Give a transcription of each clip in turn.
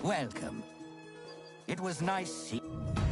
Welcome. It was nice seeing you.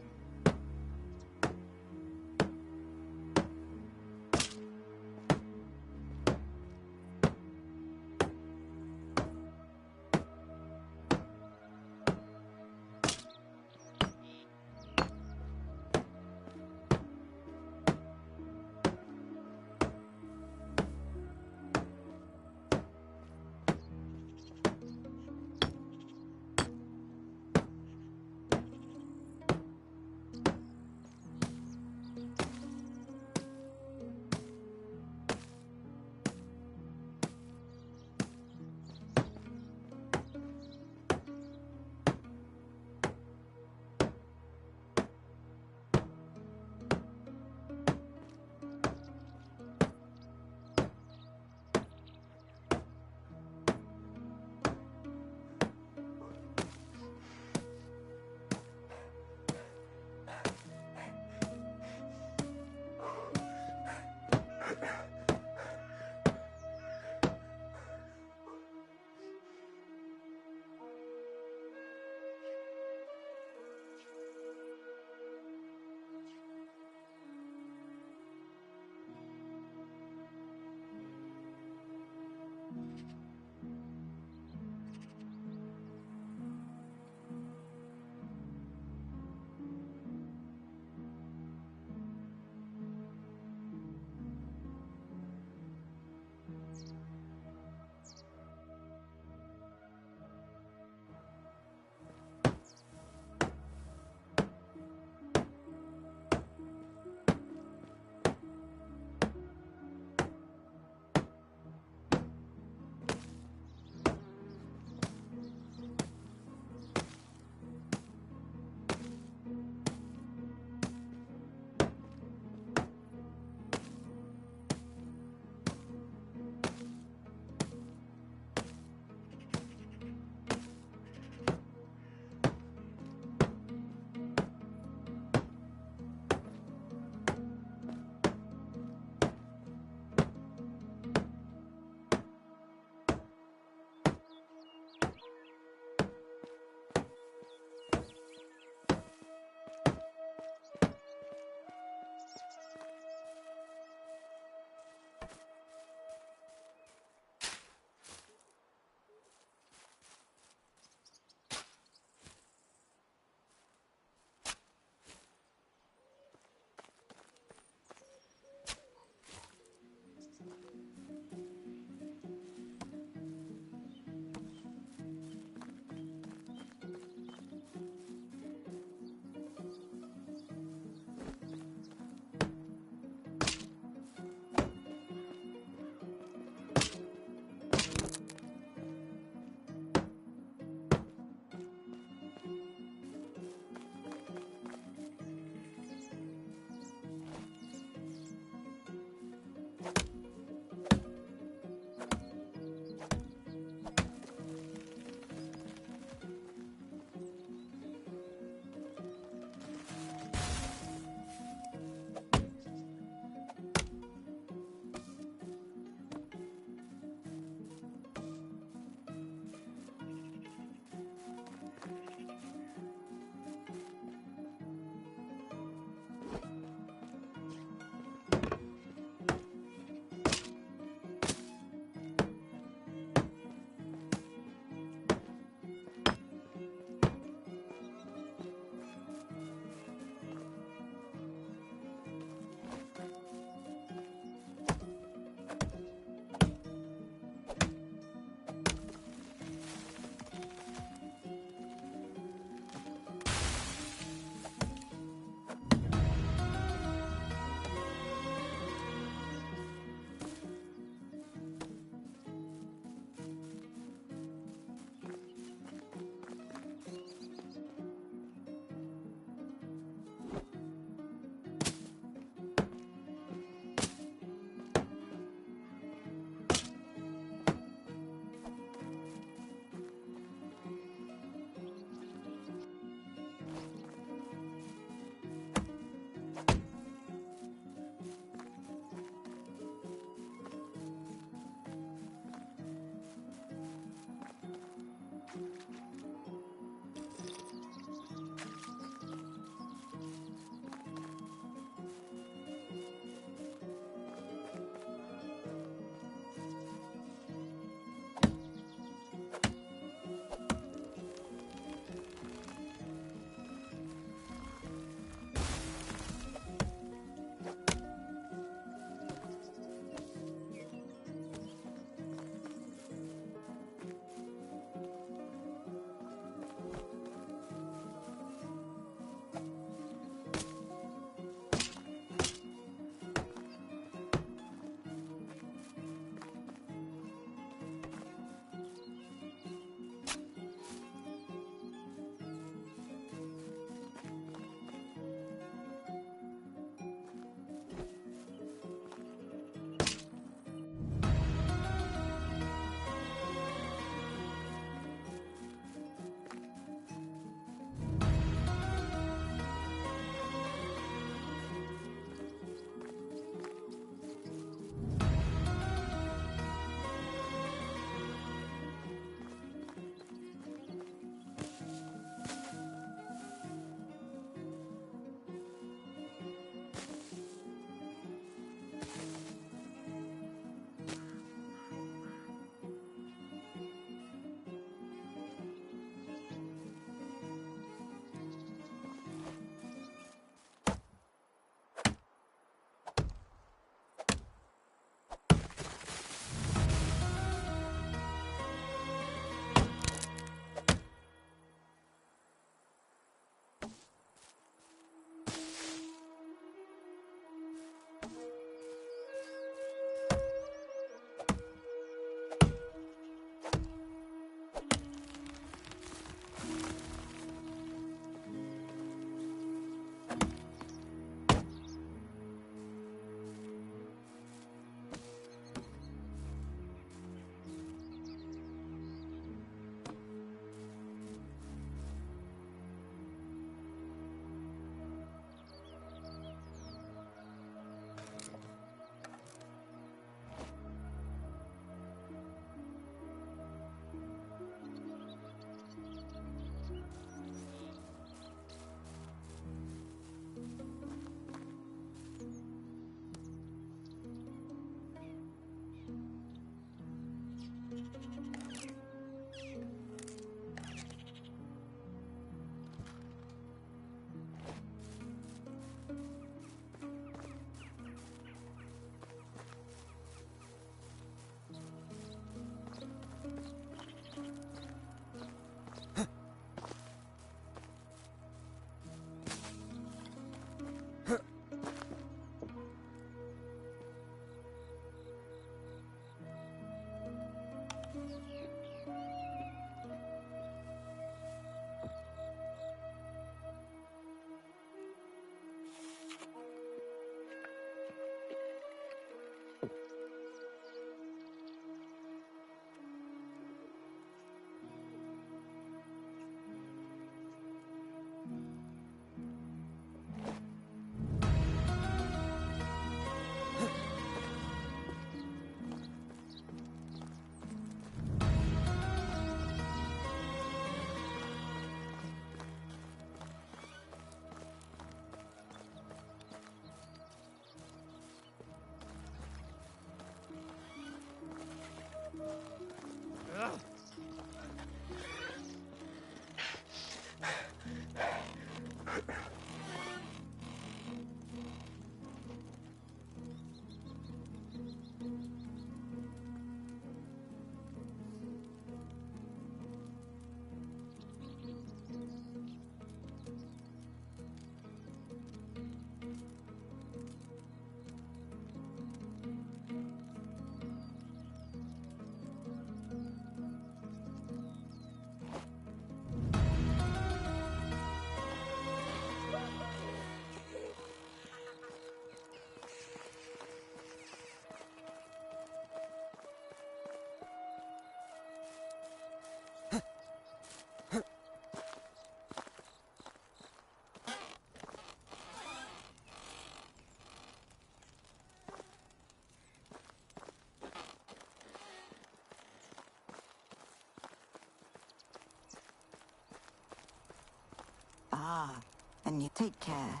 when you take care.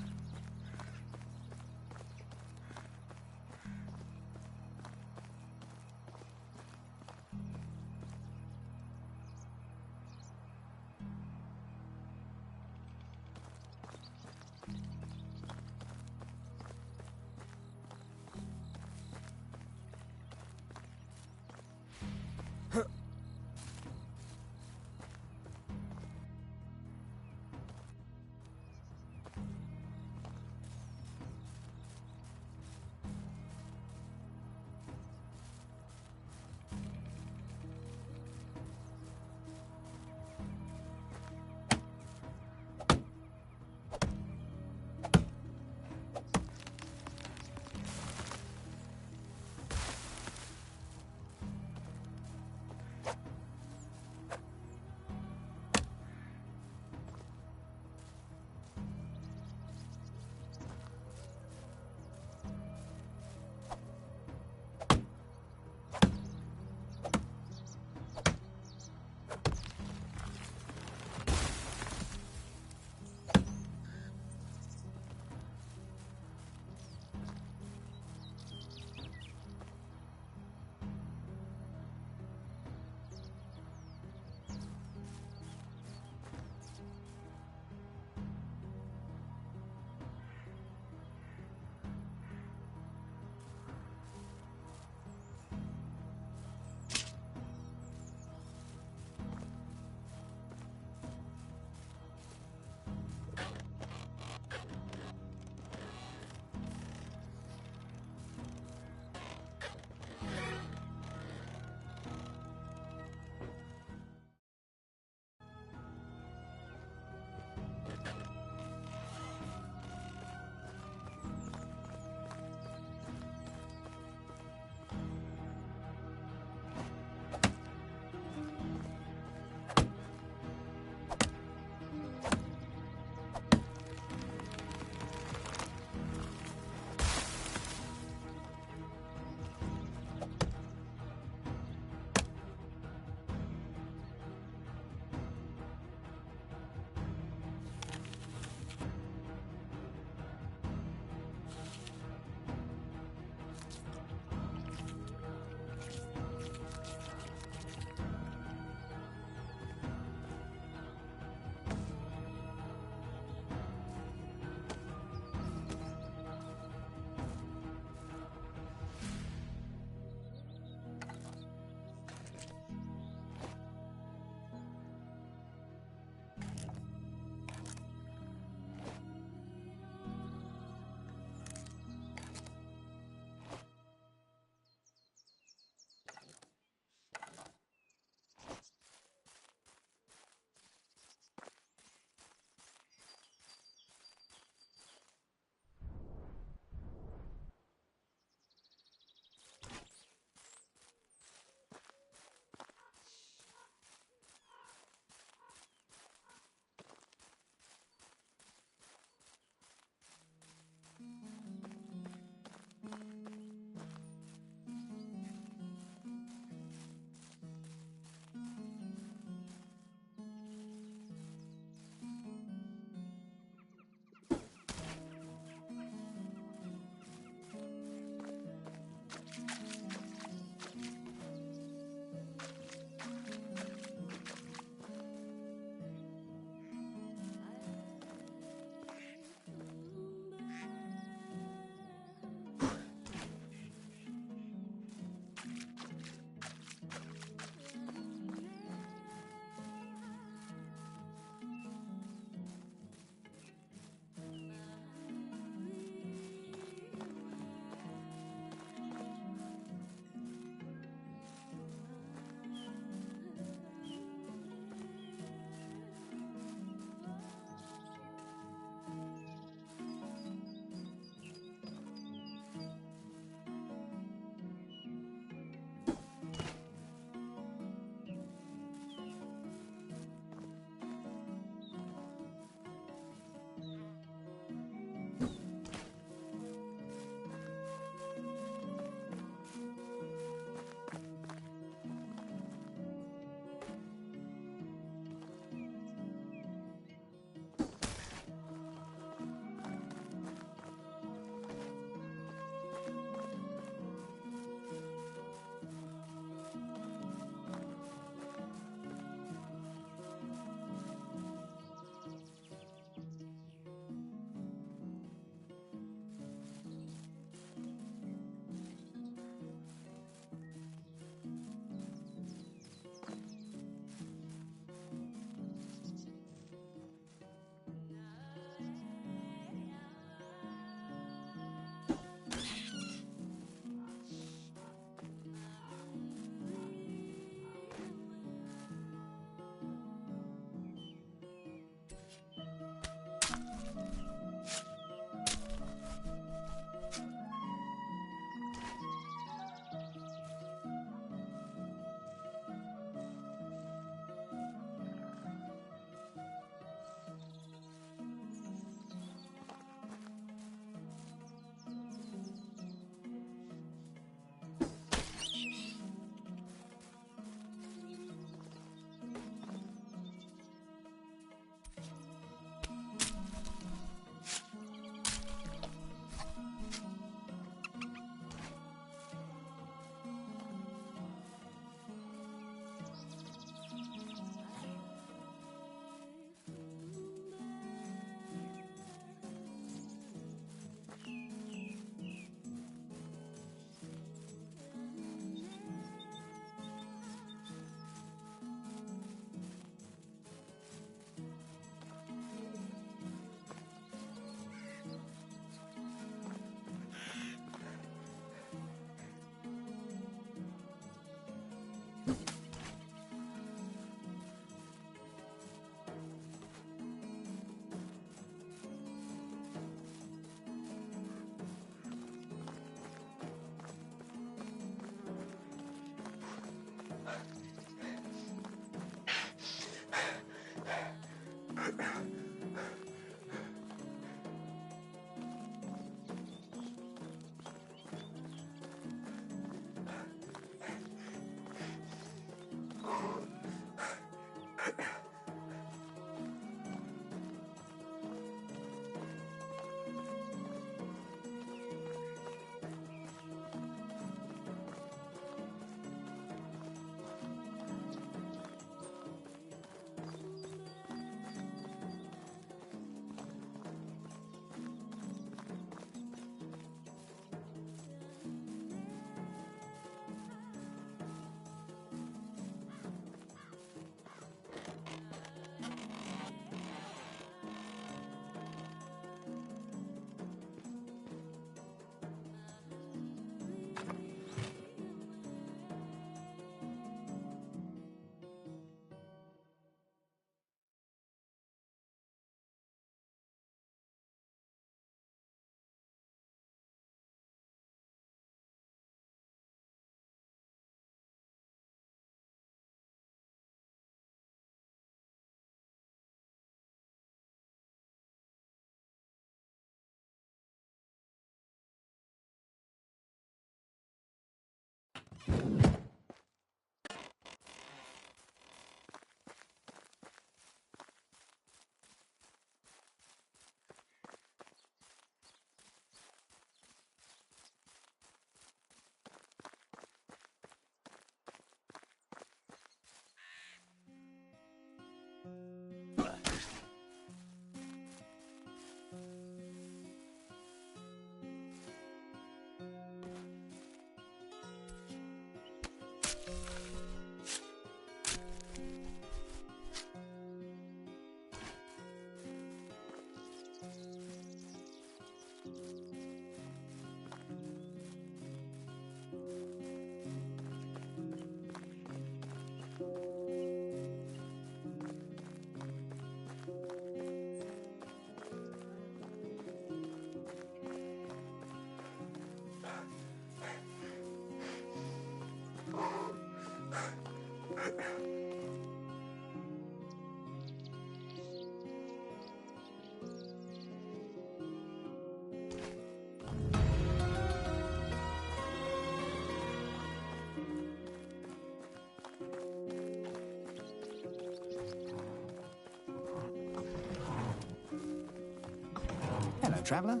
Hello, traveler.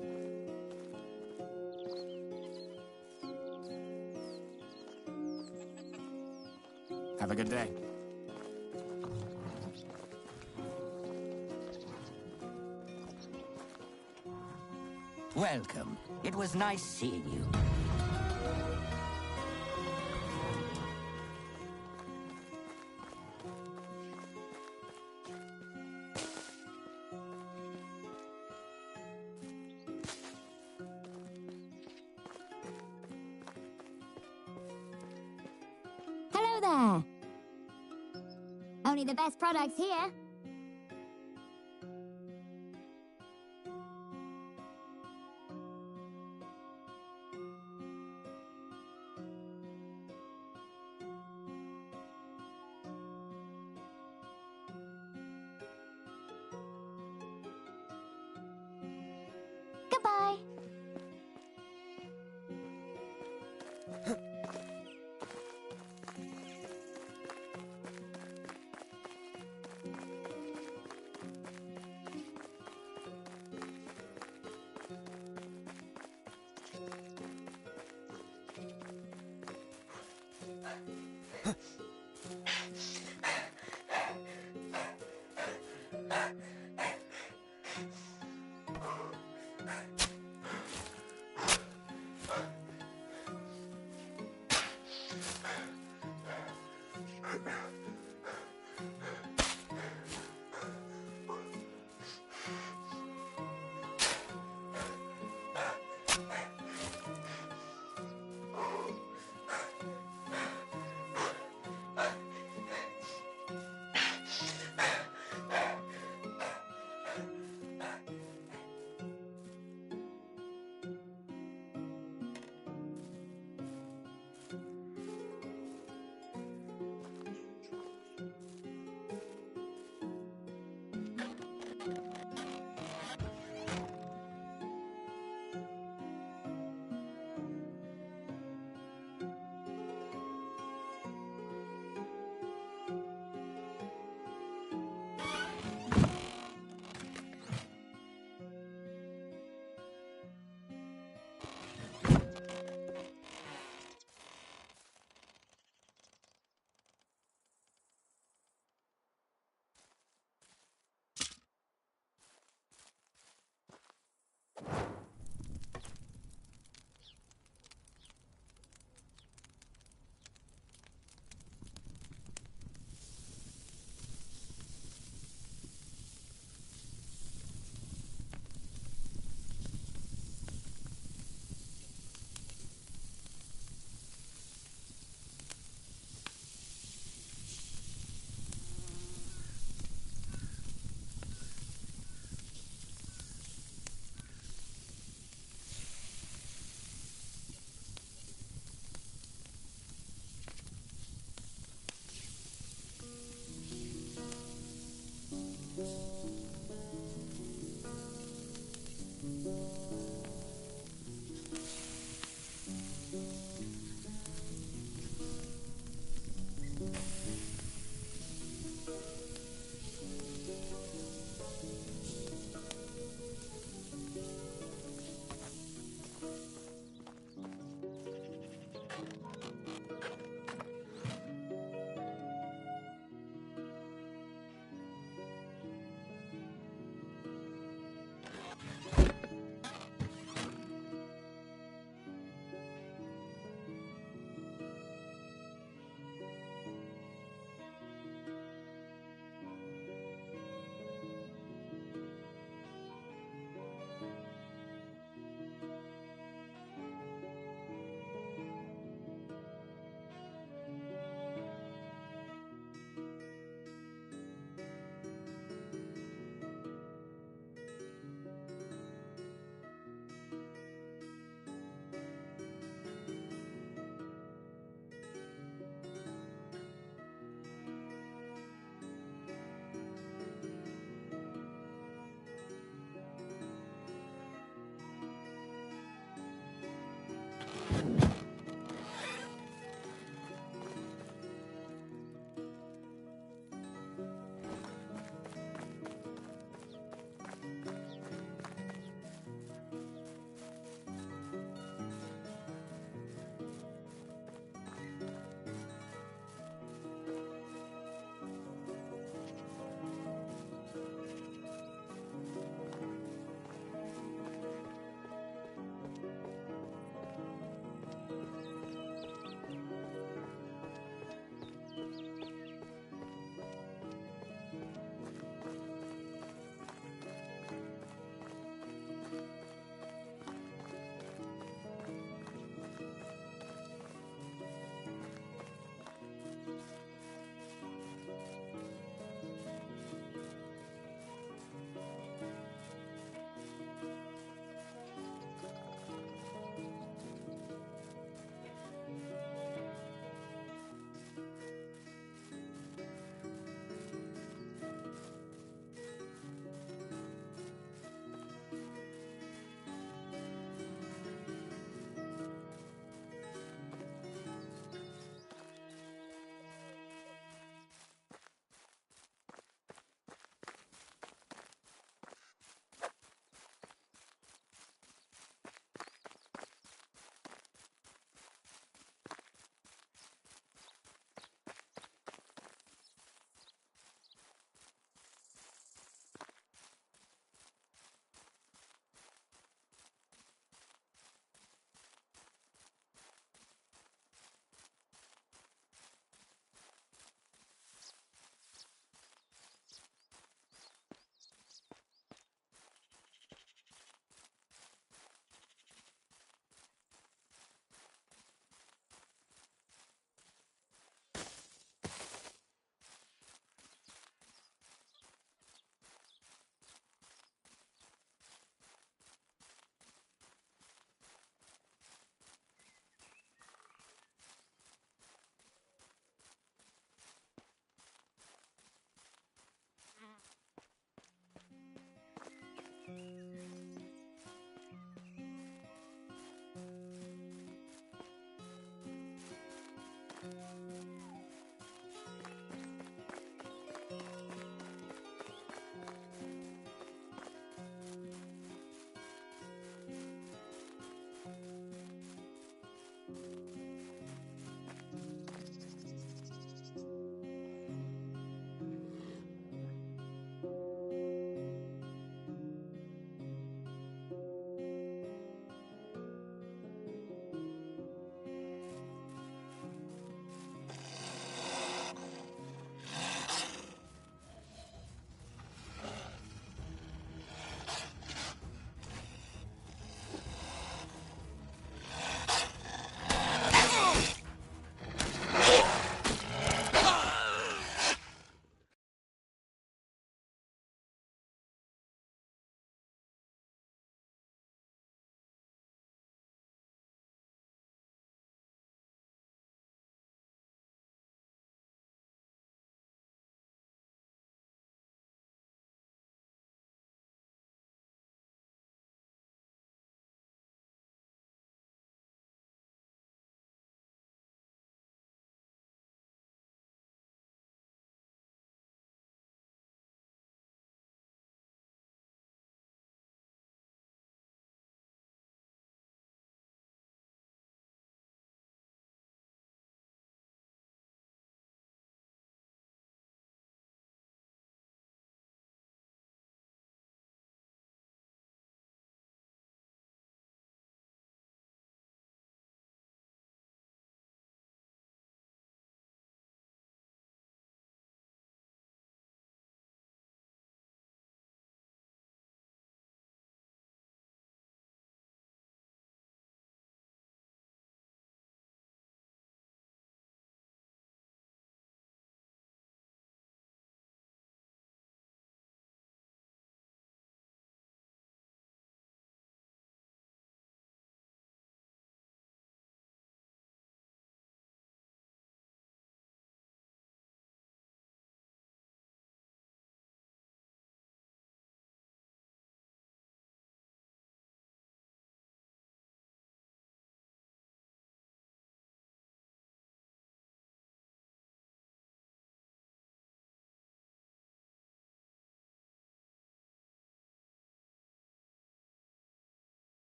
Have a good day. Welcome. It was nice seeing you. Hello there. Only the best products here. Goodbye.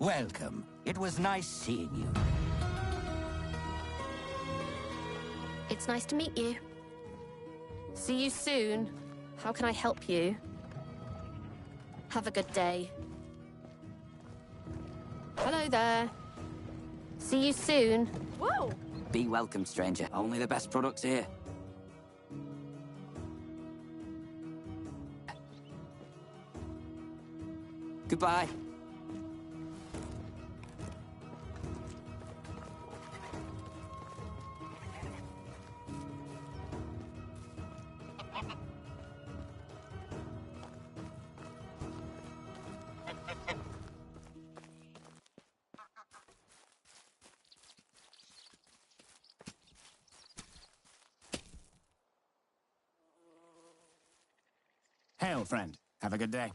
Welcome. It was nice seeing you. It's nice to meet you. See you soon. How can I help you? Have a good day. Hello there. See you soon. Whoa! Be welcome, stranger. Only the best products here. Goodbye. Hail, friend. Have a good day.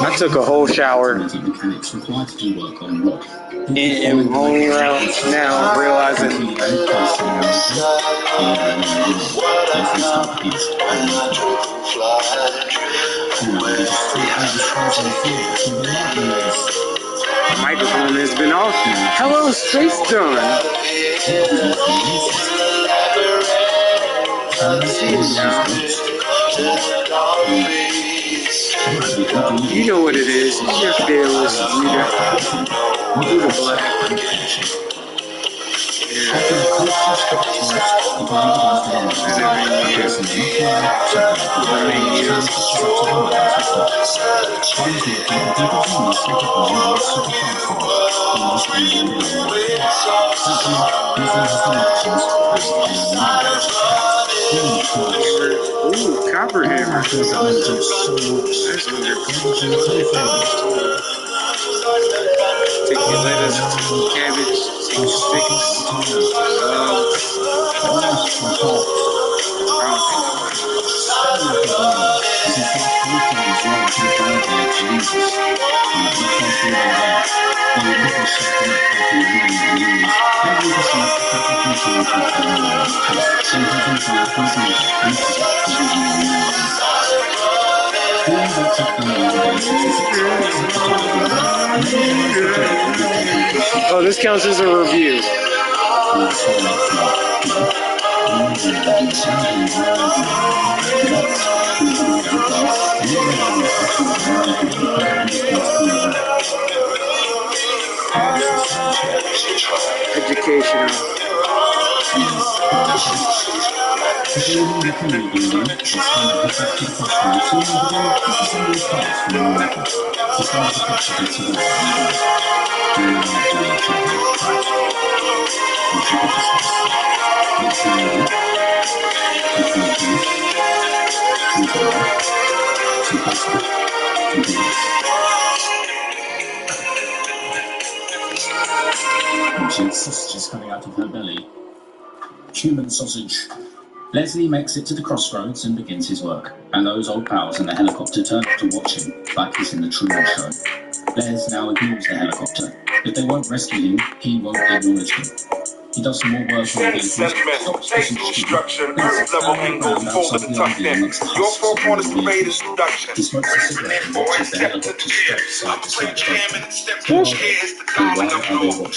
I took a whole shower and only around now realizing the microphone has been off. Hello, Space Done. You know what it is. It's your fearless leader, Buddha Black. Ooh, copper hammer. That's take your lettuce, take your cabbage, take your sticks. Oh, this counts as a review. Educational. Avoiding the community building, it's time to head back to the crossroads, so you begin disassembling parts from your weapon. Discover the capacity to survive in the dark. During the night while you're traveling, crouch. You check your distance. Look for enemy. Confirm keys. Refire. Too faster. Continue. Ancient sausages coming out of her belly. Human sausage. Leslie makes it to the crossroads and begins his work, and those old pals in the helicopter turn up to watch him, like he's in the Truman Show. Les now ignores the helicopter. If they won't rescue him, he won't acknowledge them. He does some more work on the vehicles, stops pushing structure, earth level angle, folded and tucked in. Your four corners parade is production. He smokes a cigarette and watches the helicopter stretch side to side.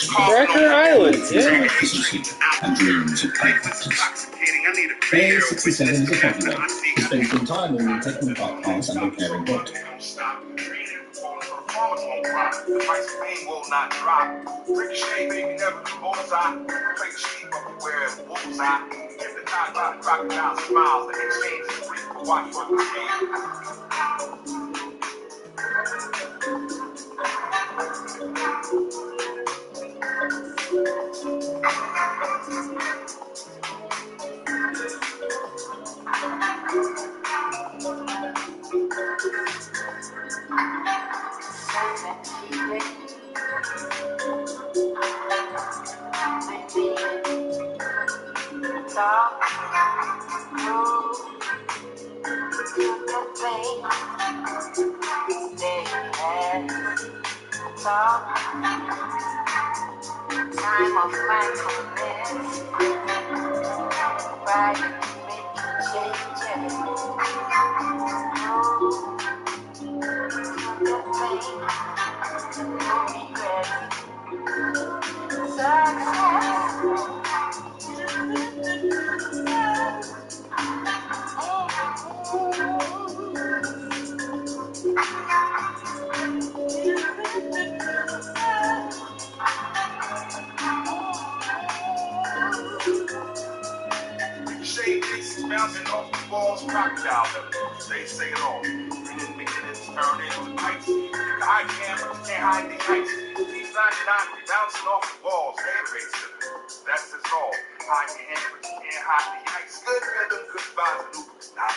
Cracker Island, yeah. And dreams of play factors. Bay 67 is a heavyweight. He spends the entire morning taking apart parts and repairing wood. The price of pain will not drop. Ricochet, baby, never the bullseye. Play the sheep up and wear a bullseye. If the time by the crocodile smiles, the exchange is free for watch for the Time of mindfulness, right and make changes. Bouncing off the walls, crocodile levels. They say it all. Bringing beginnings turn into ice. You can hide cameras, can't hide the ice. These 99 bouncing off the walls. Airbase civil. That's just all. Hide your hand, but you can't hide the ice. Good rhythm, good vibes, and Uber's nice.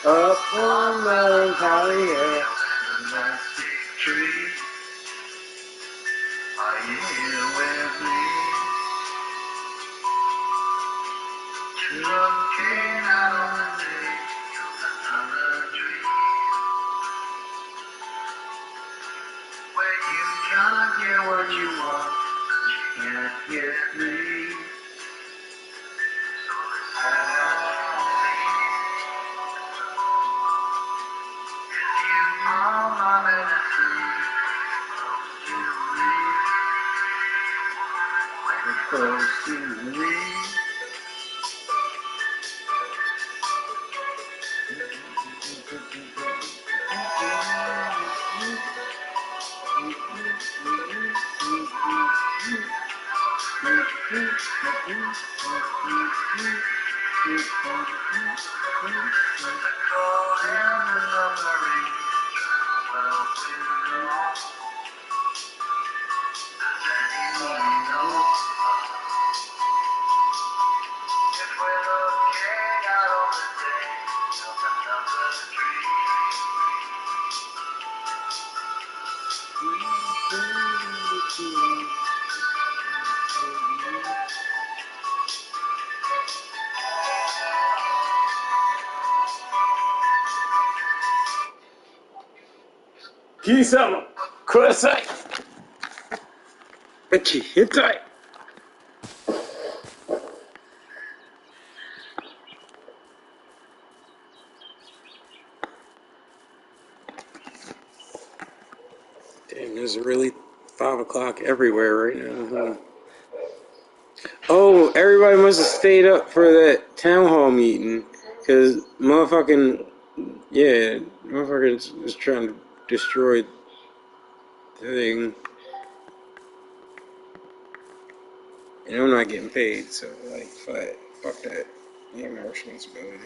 Up on melancholy hill. Are you here with me? Looking out to another dream where you can't get what you want, you can't get me. So if you are my medicine, close to me. Kisama, kudasai. Ichi, hitai. Damn, there's really 5 o'clock everywhere right now, huh? Oh, everybody must have stayed up for that town hall meeting. Because motherfucking, yeah, motherfucker was trying to destroy the thing. And I'm not getting paid, so, like, fuck that. Ain't my responsibility.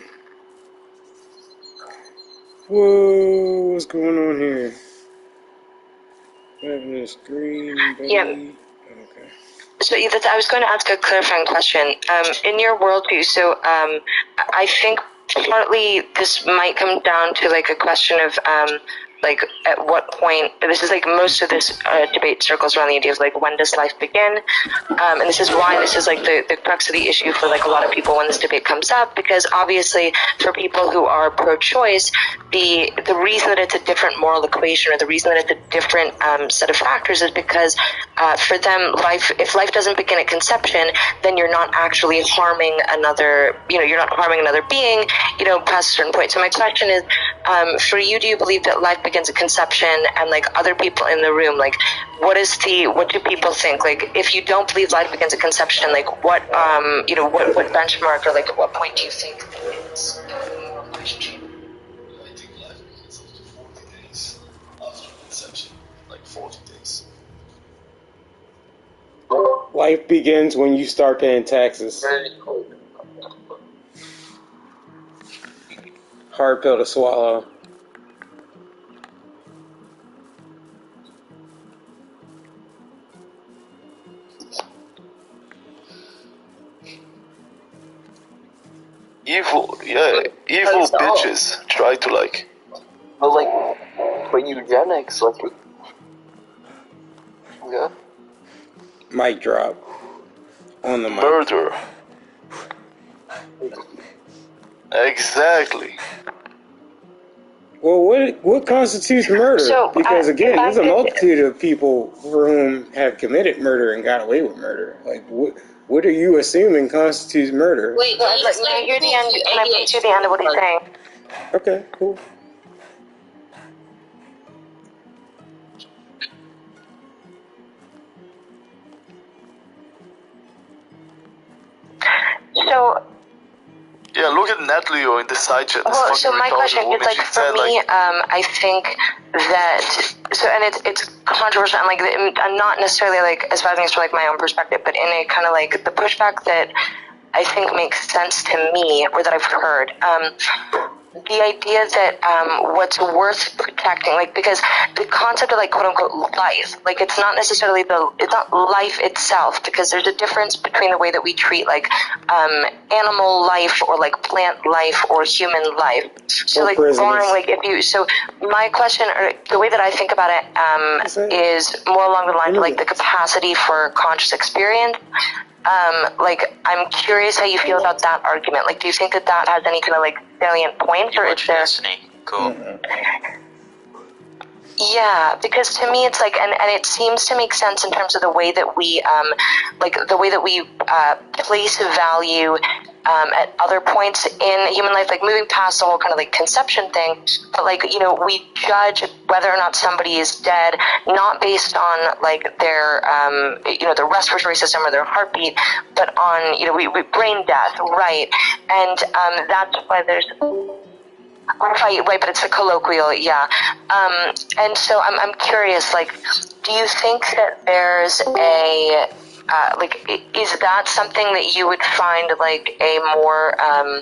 Whoa, what's going on here? What happened to this green belly? Yeah. Okay. So I was going to ask a clarifying question. In your worldview, so I think partly this might come down to like a question of like at what point, this is like most of this debate circles around the idea of like when does life begin, and this is why this is like the crux of the issue for like a lot of people when this debate comes up, because obviously for people who are pro-choice, the reason that it's a different moral equation, or the reason that it's a different set of factors, is because for them, if life doesn't begin at conception, then you're not actually harming another, you're not harming another being, past a certain point. So my question is, for you, do you believe that life begins at conception? And like other people in the room, like what do people think? Like if you don't believe life begins at conception, like what benchmark, or like at what point do you think it's a moral relationship? I think life begins after 40 days after conception, like 40 days. Life begins when you start paying taxes. Hard pill to swallow. Evil bitches try to like. But like, for eugenics, like. Yeah. Mic drop. On the mic. Murder. Exactly. Well, what constitutes murder? So, because again, there's a I- multitude of people for whom have committed murder and got away with murder. Like, what are you assuming constitutes murder? Wait, let me hear the end. Can I please hear the end of what he's saying? Okay, cool. So, Yeah, look at Netleo in the side chat. This well, so fucking my retarded question woman, is like she for said, me, I think that and it's controversial, and like and not necessarily like as far as from like my own perspective, but in a kind of like the pushback that I think makes sense to me, or that I've heard. The idea that what's worth protecting, like, because the concept of like quote unquote life, like it's not necessarily it's not life itself, because there's a difference between the way that we treat like animal life, or like plant life, or human life. So Or like prisoners. barring like so my question, or the way that I think about it, is more along the lines of like the capacity for conscious experience. Like, I'm curious how you feel about that argument. Like, do you think that that has any kind of like salient points, or is there? Cool. Yeah, because to me it's like, and it seems to make sense in terms of the way that we, place value at other points in human life, like moving past the whole kind of like conception thing. But like, we judge whether or not somebody is dead not based on like their, their respiratory system or their heartbeat, but on, we brain death, right? And that's why there's. Right, but it's a colloquial, yeah. And so I'm curious, like, do you think that there's a, is that something that you would find, like, a more, or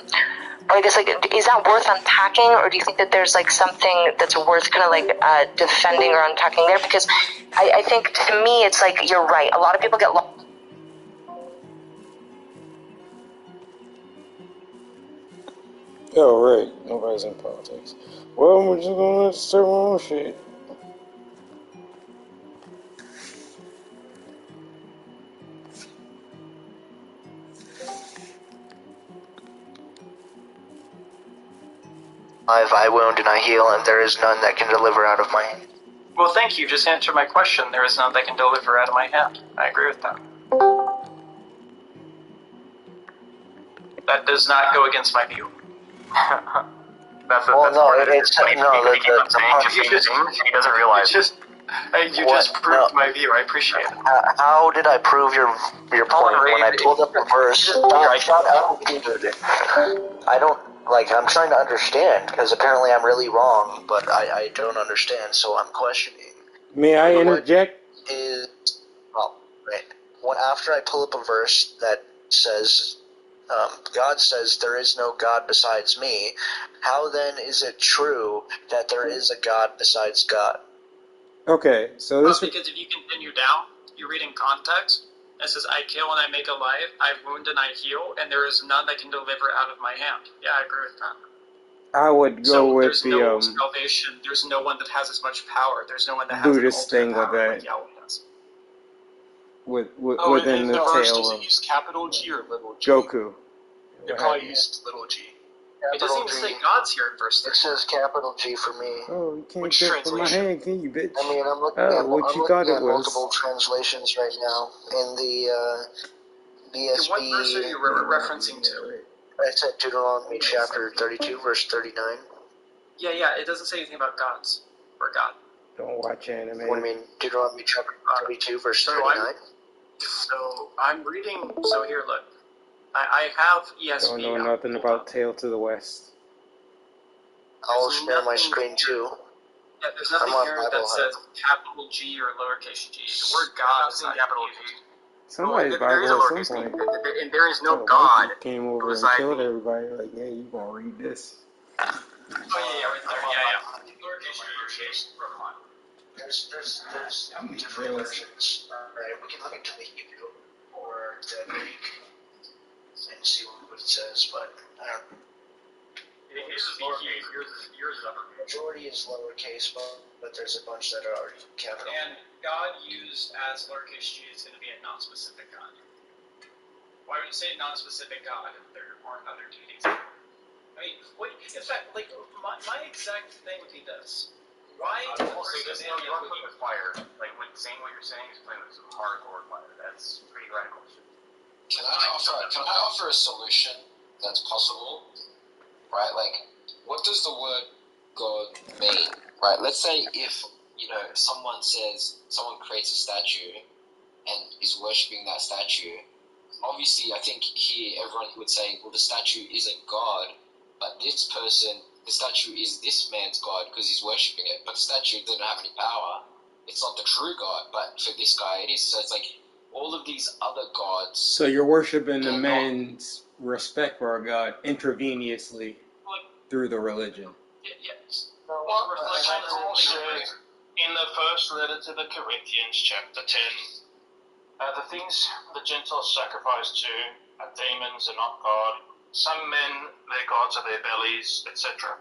I guess, like, is that worth unpacking, or do you think that there's, like, something that's worth kind of, like, defending or unpacking there? Because I think, to me, it's like, you're right, a lot of people get lost. Oh, right. Nobody's in politics. Well, we're just gonna start my own shit. If I wound and I heal, and there is none that can deliver out of my hand. Well, thank you. Just answered my question. There is none that can deliver out of my hand. I agree with that. That does not go against my view. That's part of it. It's he doesn't realize. You just proved my view. I appreciate it. How did I prove your point when I pulled up the verse? I don't I'm trying to understand because apparently I'm really wrong, but I don't understand, so I'm questioning. May I interject? After I pull up a verse that says, God says there is no God besides me, how then is it true that there is a God besides God? Okay, so this... because if you continue down, you read in context, it says, I kill and I make alive, I wound and I heal, and there is none that can deliver out of my hand. Yeah, I agree with that. I would go with there's no salvation, there's no one that has as much power, there's no one that has Buddhist thing with that. Like Yahweh has. Within the verse, tale does of it use capital G or little G? Goku. It probably used little G. It doesn't even say God's here in verse 3. It says capital G for me. Oh, you can't Which get from my translation? hand, can you, bitch? I mean, I'm looking at multiple was? translations right now in the BSB. What verse are you referencing to? I said Deuteronomy chapter 32, verse 39. Yeah, it doesn't say anything about gods or God. Don't watch anime. What do you mean? Deuteronomy chapter 32, verse 39? So I'm reading, so here, look. I have ESV. Don't know nothing about Tale to the West. I'll share my screen too. Yeah, there's nothing here that says capital G or lowercase g. The word God is in capital G. Somebody's Bible at some point. And there is no God. Came over and killed everybody. Like, yeah, you gonna read this? Oh yeah, right there. Yeah. Lowercase G. There's different versions. Right, we can look into the Hebrew or the Greek and see what it says, but I don't know. Yours is uppercase. Majority is lowercase, but there's a bunch that are capital. And God used as lowercase g is going to be a non-specific God. Why would you say non-specific God if there aren't other deities? I mean, in fact, my exact thing would be this. Why you want to play with fire? Like, saying what you're saying is playing with some hardcore fire. That's pretty radical. Can I offer a solution that's possible? Right, what does the word God mean? Right, let's say if, someone creates a statue and is worshipping that statue, obviously I think here everyone would say, well, the statue isn't God, but this person, the statue is this man's God because he's worshipping it, but the statue doesn't have any power. It's not the true God, but for this guy it is. So it's like all of these other gods. So you're worshiping the man's respect for our God intravenously through the religion. Yes. Paul said in the first letter to the Corinthians, chapter 10, the things the Gentiles sacrifice to are demons and not God. Some men, their gods are their bellies, etc.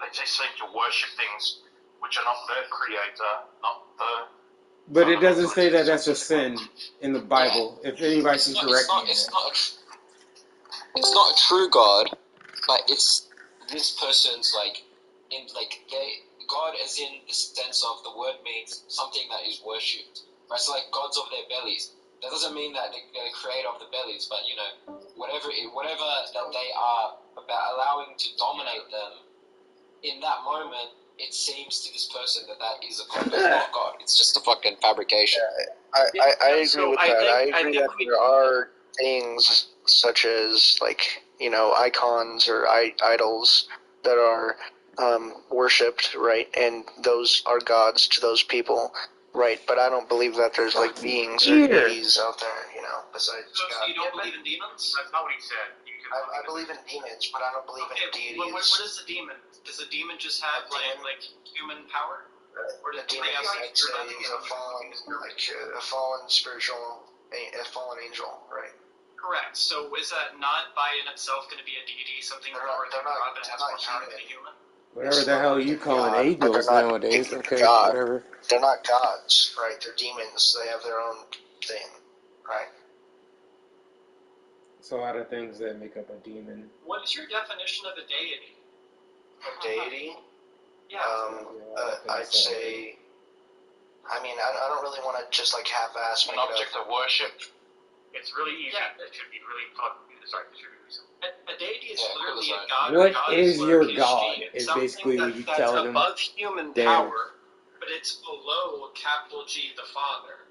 They just seem to worship things which are not the creator, not the... But it doesn't say that that's a sin in the Bible. If anybody can correct me. It's not a true God, but it's this person's God as in the sense of the word means something that is worshipped. Right? So gods of their bellies. That doesn't mean that they're the creator of the bellies, but whatever that they are about allowing to dominate them, in that moment, it seems to this person that is a God, but it's not God. It's just a fucking fabrication. Yeah, I agree with that. I agree that there are things such as icons or idols that are worshipped, right? And those are gods to those people, right? But I don't believe that there's beings or deities out there, besides God. So you don't believe in demons? That's not what he said. I believe in demons, but I don't believe in deities. What is a demon? Does a demon just have human power? Or a demon, I'd say, is a fallen spiritual, a fallen angel, right? Correct. So is that not by in itself going to be a deity, something lower than God that has more power than a human? Whatever the hell you calling angels nowadays, okay, God. whatever. They're not gods, right? They're demons. They have their own thing, right? So a lot of things that make up a demon. What is your definition of a deity? A deity? Yeah. I'd say I mean, I don't really want to just like half-ass An object of worship. It's really easy. Yeah. It should be really taught. Sorry, it should be really simple. A deity is Yeah, literally cool a design. god. What God is your lowercase god? g. Is Something basically what you that's tell them. above human Damn. power, but it's below capital G the Father.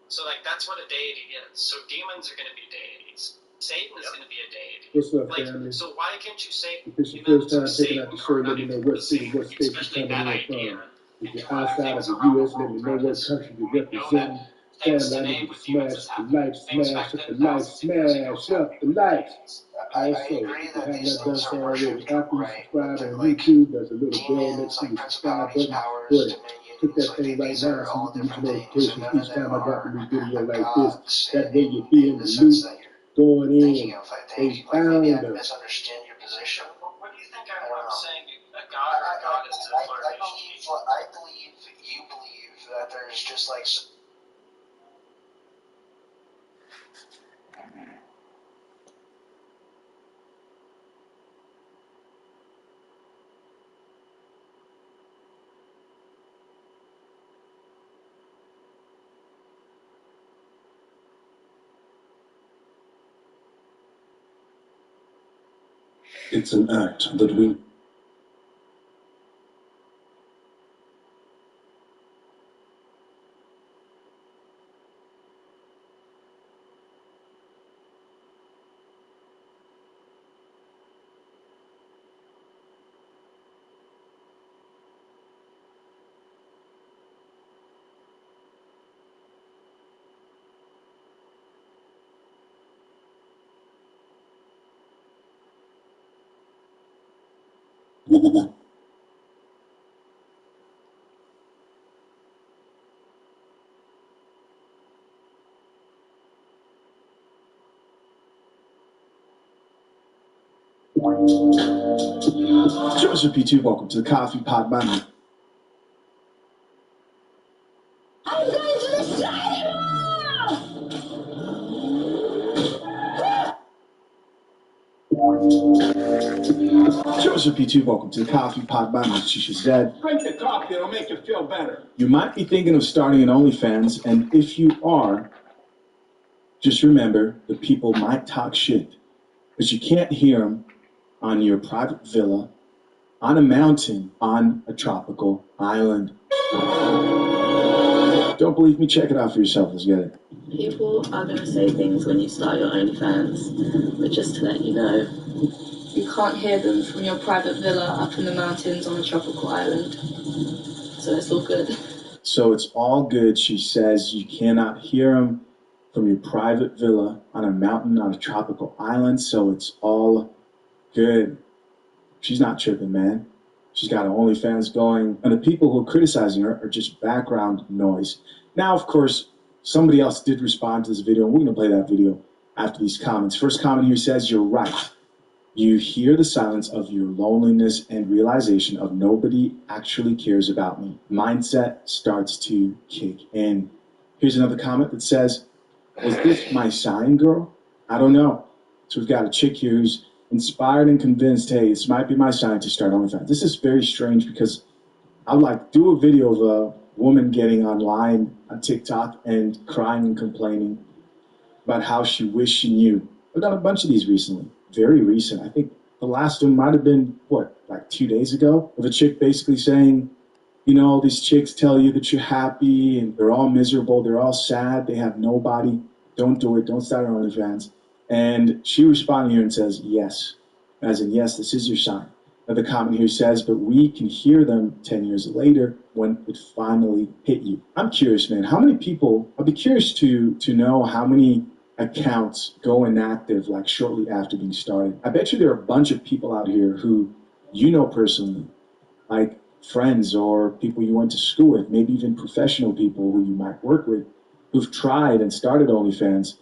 So like that's what a deity is. So demons are going to be deities. Satan is going to be a deity. What's up, Like, family? so why can't you say If it's your demons first or time checking out Satan the show, are let not me know even what the city, same? what state you're Especially coming that in from. idea. If you're outside of the U.S., let me know what country you're representing. Family, I need to smash the lights, smash up the lights, smash up the lights. Also, if you haven't done so already, after you subscribe on YouTube, there's a little bell next to the subscribe button. Go ahead, click that thing right now so you can get your notifications each time I drop a new video like this. That way you'll be in the loop going in a founder. Misunderstand your position. What do you think I'm saying? A god or a goddess to I believe you believe that there's just like. It's an act that we Joseph P2, welcome to the Coffee Pod Money. I'm going to the cinema! Joseph P2, welcome to the Coffee Pod by Shisha Zed. Drink the coffee, it'll make you feel better. You might be thinking of starting an OnlyFans, and if you are, just remember the people might talk shit, but you can't hear them on your private villa, on a mountain, on a tropical island. Don't believe me? Check it out for yourself. Let's get it. People are going to say things when you start your OnlyFans, but just to let you know, you can't hear them from your private villa up in the mountains on a tropical island. So it's all good. So it's all good, she says. You cannot hear them from your private villa on a mountain on a tropical island, so it's all good. She's not tripping, man. She's got OnlyFans going, and the people who are criticizing her are just background noise. Now, of course, somebody else did respond to this video, and we're going to play that video after these comments. First comment here says, you're right. You hear the silence of your loneliness and realization of nobody actually cares about me. Mindset starts to kick in. Here's another comment that says, was this my sign, girl? I don't know. So we've got a chick here who's inspired and convinced, hey, this might be my sign to start OnlyFans. This is very strange because I would like do a video of a woman getting online on TikTok and crying and complaining about how she wished she knew. I've done a bunch of these recently, very recent. I think the last one might have been, like 2 days ago, of a chick basically saying, you know, these chicks tell you that you're happy and they're all miserable, they're all sad, they have nobody. Don't do it, don't start your OnlyFans. And she responded here and says, yes. As in, yes, this is your sign. Now the comment here says, but we can hear them 10 years later when it finally hit you. I'm curious, man, how many people, I'd be curious to know how many accounts go inactive like shortly after being started. I bet you there are a bunch of people out here who you know personally, like friends or people you went to school with, maybe even professional people who you might work with, who've tried and started OnlyFans,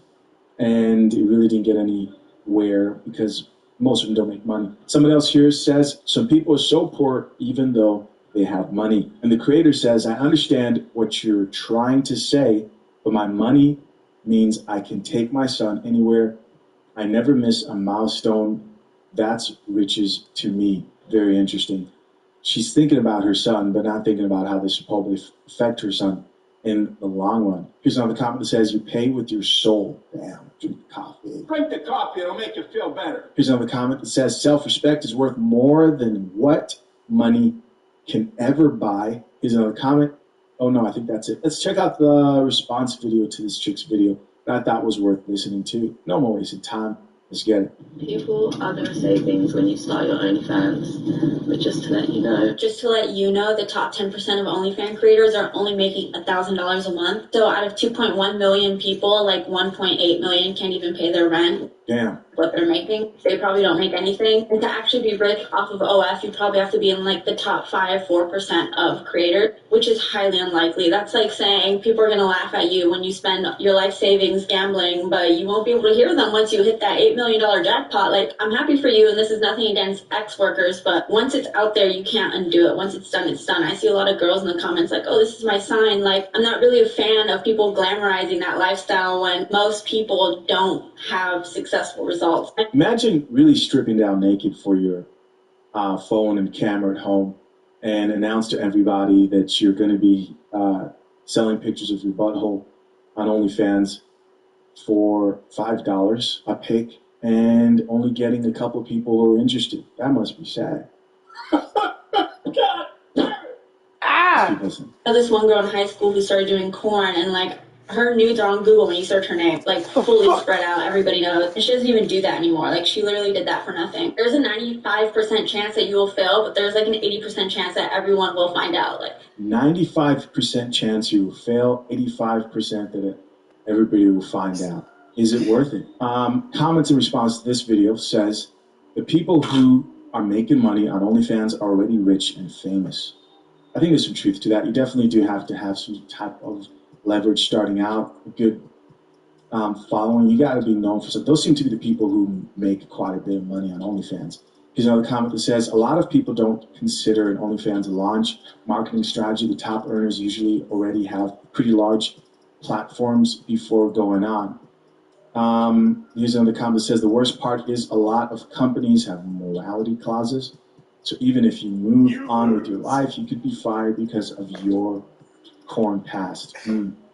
and it really didn't get anywhere because most of them don't make money. Someone else here says, some people are so poor even though they have money. And the creator says, I understand what you're trying to say, but my money means I can take my son anywhere. I never miss a milestone. That's riches to me. Very interesting. She's thinking about her son, but not thinking about how this will probably affect her son in the long run. Here's another comment that says, you pay with your soul. Damn, drink coffee. Drink the coffee, it'll make you feel better. Here's another comment that says, self-respect is worth more than what money can ever buy. Here's another comment. Oh no, I think that's it. Let's check out the response video to this chick's video that I thought was worth listening to. No more wasting time. Let's get it. People are going to say things when you start your OnlyFans, but just to let you know. Just to let you know, the top 10% of OnlyFans creators are only making $1,000 a month. So out of 2.1 million people, like 1.8 million can't even pay their rent. Damn. What they're making, they probably don't make anything. And to actually be rich off of OF, you probably have to be in like the top 4% of creators, which is highly unlikely. That's like saying people are going to laugh at you when you spend your life savings gambling, but you won't be able to hear them once you hit that $8 million jackpot. Like, I'm happy for you, and this is nothing against ex-workers, but once it's out there, you can't undo it. Once it's done, it's done. I see a lot of girls in the comments like, oh, this is my sign. Like, I'm not really a fan of people glamorizing that lifestyle when most people don't have successful results. Imagine really stripping down naked for your phone and camera at home and announce to everybody that you're going to be selling pictures of your butthole on OnlyFans for $5 a pic and only getting a couple of people who are interested. That must be sad. This one girl in high school who started doing porn, and like her nudes are on Google when you search her name, like fully spread out, everybody knows. And she doesn't even do that anymore. Like, she literally did that for nothing. There's a 95% chance that you will fail, but there's like an 80% chance that everyone will find out. Like, 95% chance you will fail, 85% that everybody will find out. Is it worth it? Comments in response to this video says, the people who are making money on OnlyFans are already rich and famous. I think there's some truth to that. You definitely do have to have some type of leverage starting out, a good following. You got to be known for something. Those seem to be the people who make quite a bit of money on OnlyFans. Here's another comment that says, a lot of people don't consider an OnlyFans a launch marketing strategy. The top earners usually already have pretty large platforms before going on. Here's another comment that says, the worst part is a lot of companies have morality clauses. So even if you move on with your life, you could be fired because of your corn past.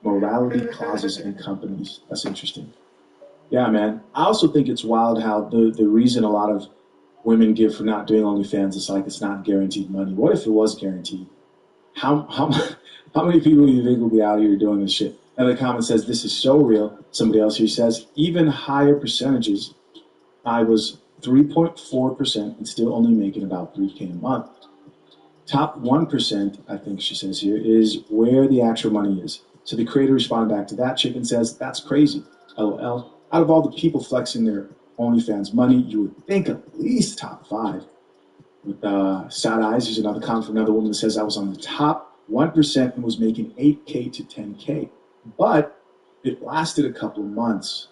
Morality clauses in companies. That's interesting. Yeah, man. I also think it's wild how the reason a lot of women give for not doing OnlyFans is like it's not guaranteed money. What if it was guaranteed? How many people do you think will be out here doing this shit? Another comment says, this is so real. Somebody else here says, even higher percentages. I was 3.4% and still only making about $3K a month. Top 1%, I think she says here, is where the actual money is. So the creator responded back to that chick and says, that's crazy. LOL. Out of all the people flexing their OnlyFans money, you would think at least top 5. With sad eyes, there's another comment from another woman that says, I was on the top 1% and was making 8K to 10K. But it lasted a couple of months.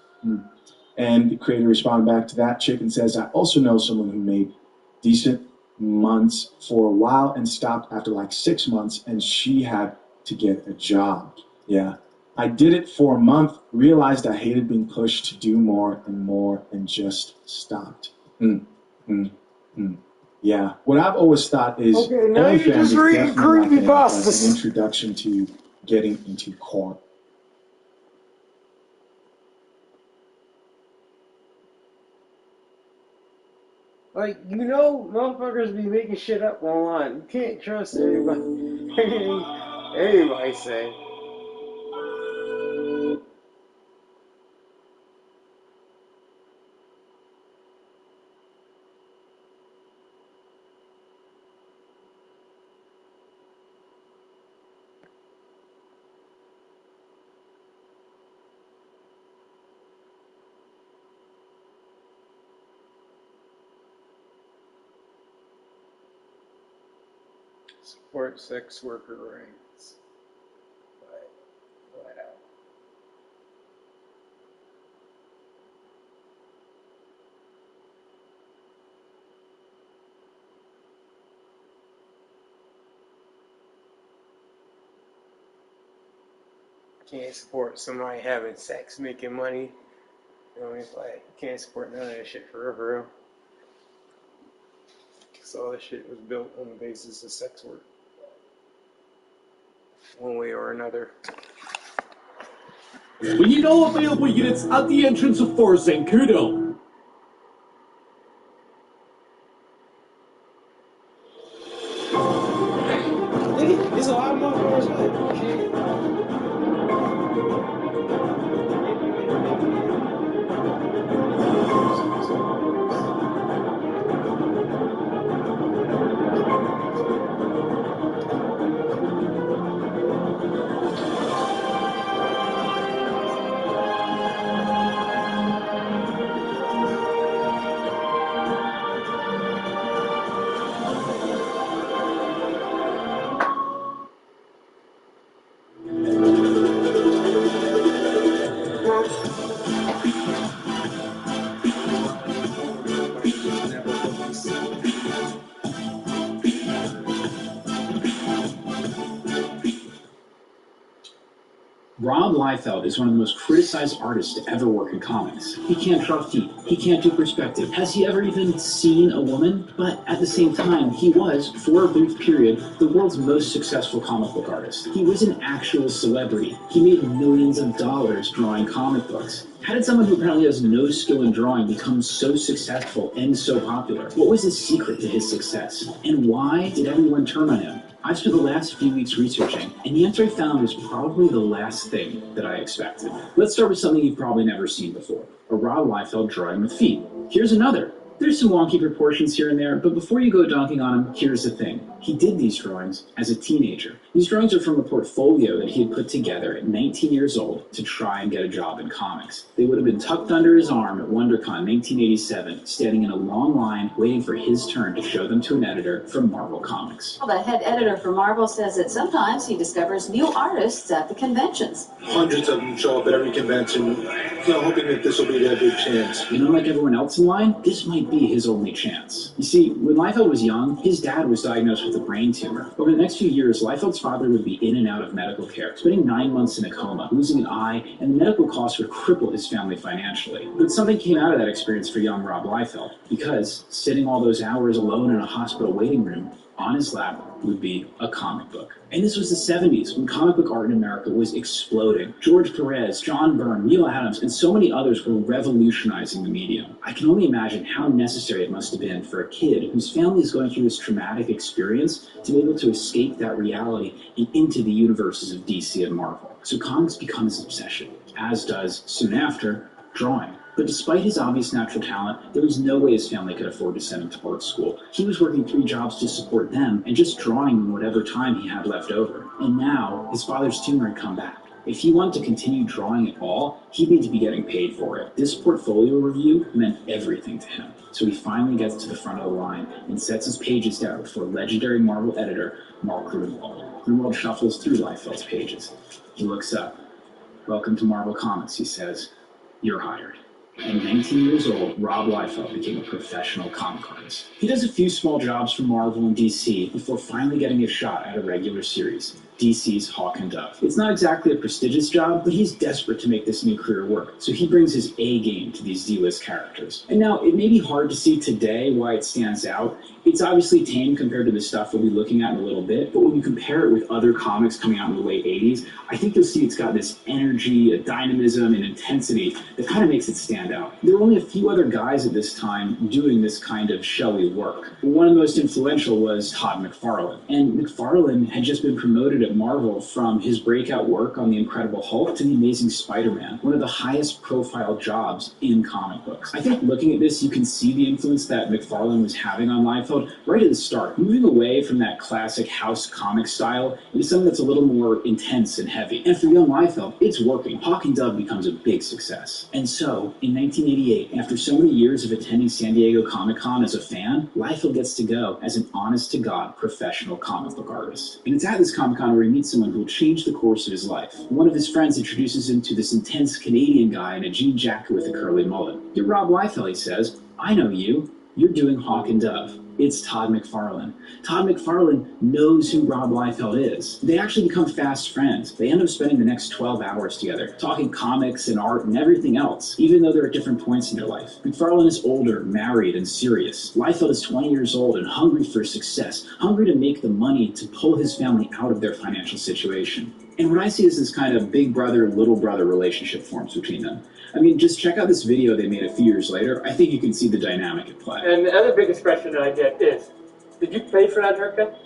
And the creator responded back to that chick and says, I also know someone who made decent months for a while and stopped after like 6 months, and she had to get a job. Yeah. I did it for a month, realized I hated being pushed to do more, and just stopped. Yeah. What I've always thought is, okay, now you're just reading creepypastas. Like an introduction to getting into porn. Like, you know, motherfuckers be making shit up online. You can't trust everybody. Everybody say. Support sex worker rights. But whatever. Can't support somebody having sex, making money. You know, it's like, can't support none of that shit for real. Because all this shit was built on the basis of sex work. one way or another. We need all available units at the entrance of Fort Zancudo. There's a lot of motherfuckers. Rob Liefeld is one of the most criticized artists to ever work in comics. He can't draw feet. He can't do perspective. Has he ever even seen a woman? But at the same time, he was, for a brief period, the world's most successful comic book artist. He was an actual celebrity. He made millions of dollars drawing comic books. How did someone who apparently has no skill in drawing become so successful and so popular? What was the secret to his success? And why did everyone turn on him? I've spent the last few weeks researching, and the answer I found is probably the last thing that I expected. Let's start with something you've probably never seen before, a Rob Liefeld drawing with feet. Here's another. There's some wonky proportions here and there, but before you go dunking on him, here's the thing. He did these drawings as a teenager. These drawings are from a portfolio that he had put together at 19 years old to try and get a job in comics. They would have been tucked under his arm at WonderCon 1987, standing in a long line waiting for his turn to show them to an editor from Marvel Comics. Well, the head editor for Marvel says that sometimes he discovers new artists at the conventions. Hundreds of them show up at every convention, hoping that this will be their big chance. And unlike everyone else in line, this might be his only chance. You see, when Liefeld was young, his dad was diagnosed with a brain tumor. Over the next few years, Liefeld's father would be in and out of medical care, spending 9 months in a coma, losing an eye, and the medical costs would cripple his family financially. But something came out of that experience for young Rob Liefeld, because sitting all those hours alone in a hospital waiting room, on his lap would be a comic book. And this was the 70s, when comic book art in America was exploding. George Perez, John Byrne, Neil Adams, and so many others were revolutionizing the medium. I can only imagine how necessary it must have been for a kid whose family is going through this traumatic experience to be able to escape that reality and into the universes of DC and Marvel. So comics become his obsession, as does, soon after, drawing. But despite his obvious natural talent, there was no way his family could afford to send him to art school. He was working 3 jobs to support them and just drawing in whatever time he had left over. And now, his father's tumor had come back. If he wanted to continue drawing at all, he'd need to be getting paid for it. This portfolio review meant everything to him. So he finally gets to the front of the line and sets his pages down before legendary Marvel editor Mark Gruenwald. Gruenwald shuffles through Liefeld's pages. He looks up. "Welcome to Marvel Comics," he says. "You're hired." At 19 years old, Rob Liefeld became a professional comic artist. He does a few small jobs for Marvel and DC before finally getting a shot at a regular series, DC's Hawk and Dove. It's not exactly a prestigious job, but he's desperate to make this new career work, so he brings his A game to these D-list characters. And now, it may be hard to see today why it stands out. It's obviously tame compared to the stuff we'll be looking at in a little bit, but when you compare it with other comics coming out in the late 80s, I think you'll see it's got this energy, a dynamism, and intensity that kind of makes it stand out. There were only a few other guys at this time doing this kind of showy work. One of the most influential was Todd McFarlane. And McFarlane had just been promoted at Marvel from his breakout work on The Incredible Hulk to The Amazing Spider-Man, one of the highest profile jobs in comic books. I think looking at this, you can see the influence that McFarlane was having on Liefeld right at the start, moving away from that classic house comic style into something that's a little more intense and heavy. And for young Liefeld, it's working. Hawk and Dove becomes a big success. And so, in 1988, after so many years of attending San Diego Comic-Con as a fan, Liefeld gets to go as an honest-to-God professional comic book artist. And it's at this Comic-Con where he meets someone who will change the course of his life. One of his friends introduces him to this intense Canadian guy in a jean jacket with a curly mullet. "You're Rob Liefeld," he says. "I know you." You're doing Hawk and Dove. It's Todd McFarlane. Todd McFarlane knows who Rob Liefeld is. They actually become fast friends. They end up spending the next 12 hours together, talking comics and art and everything else, even though they're at different points in their life. McFarlane is older, married, and serious. Liefeld is 20 years old and hungry for success, hungry to make the money to pull his family out of their financial situation. And what I see is this kind of big brother, little brother relationship forms between them. I mean, just check out this video they made a few years later. I think you can see the dynamic at play. And the other biggest question that I get is, did you pay for that haircut?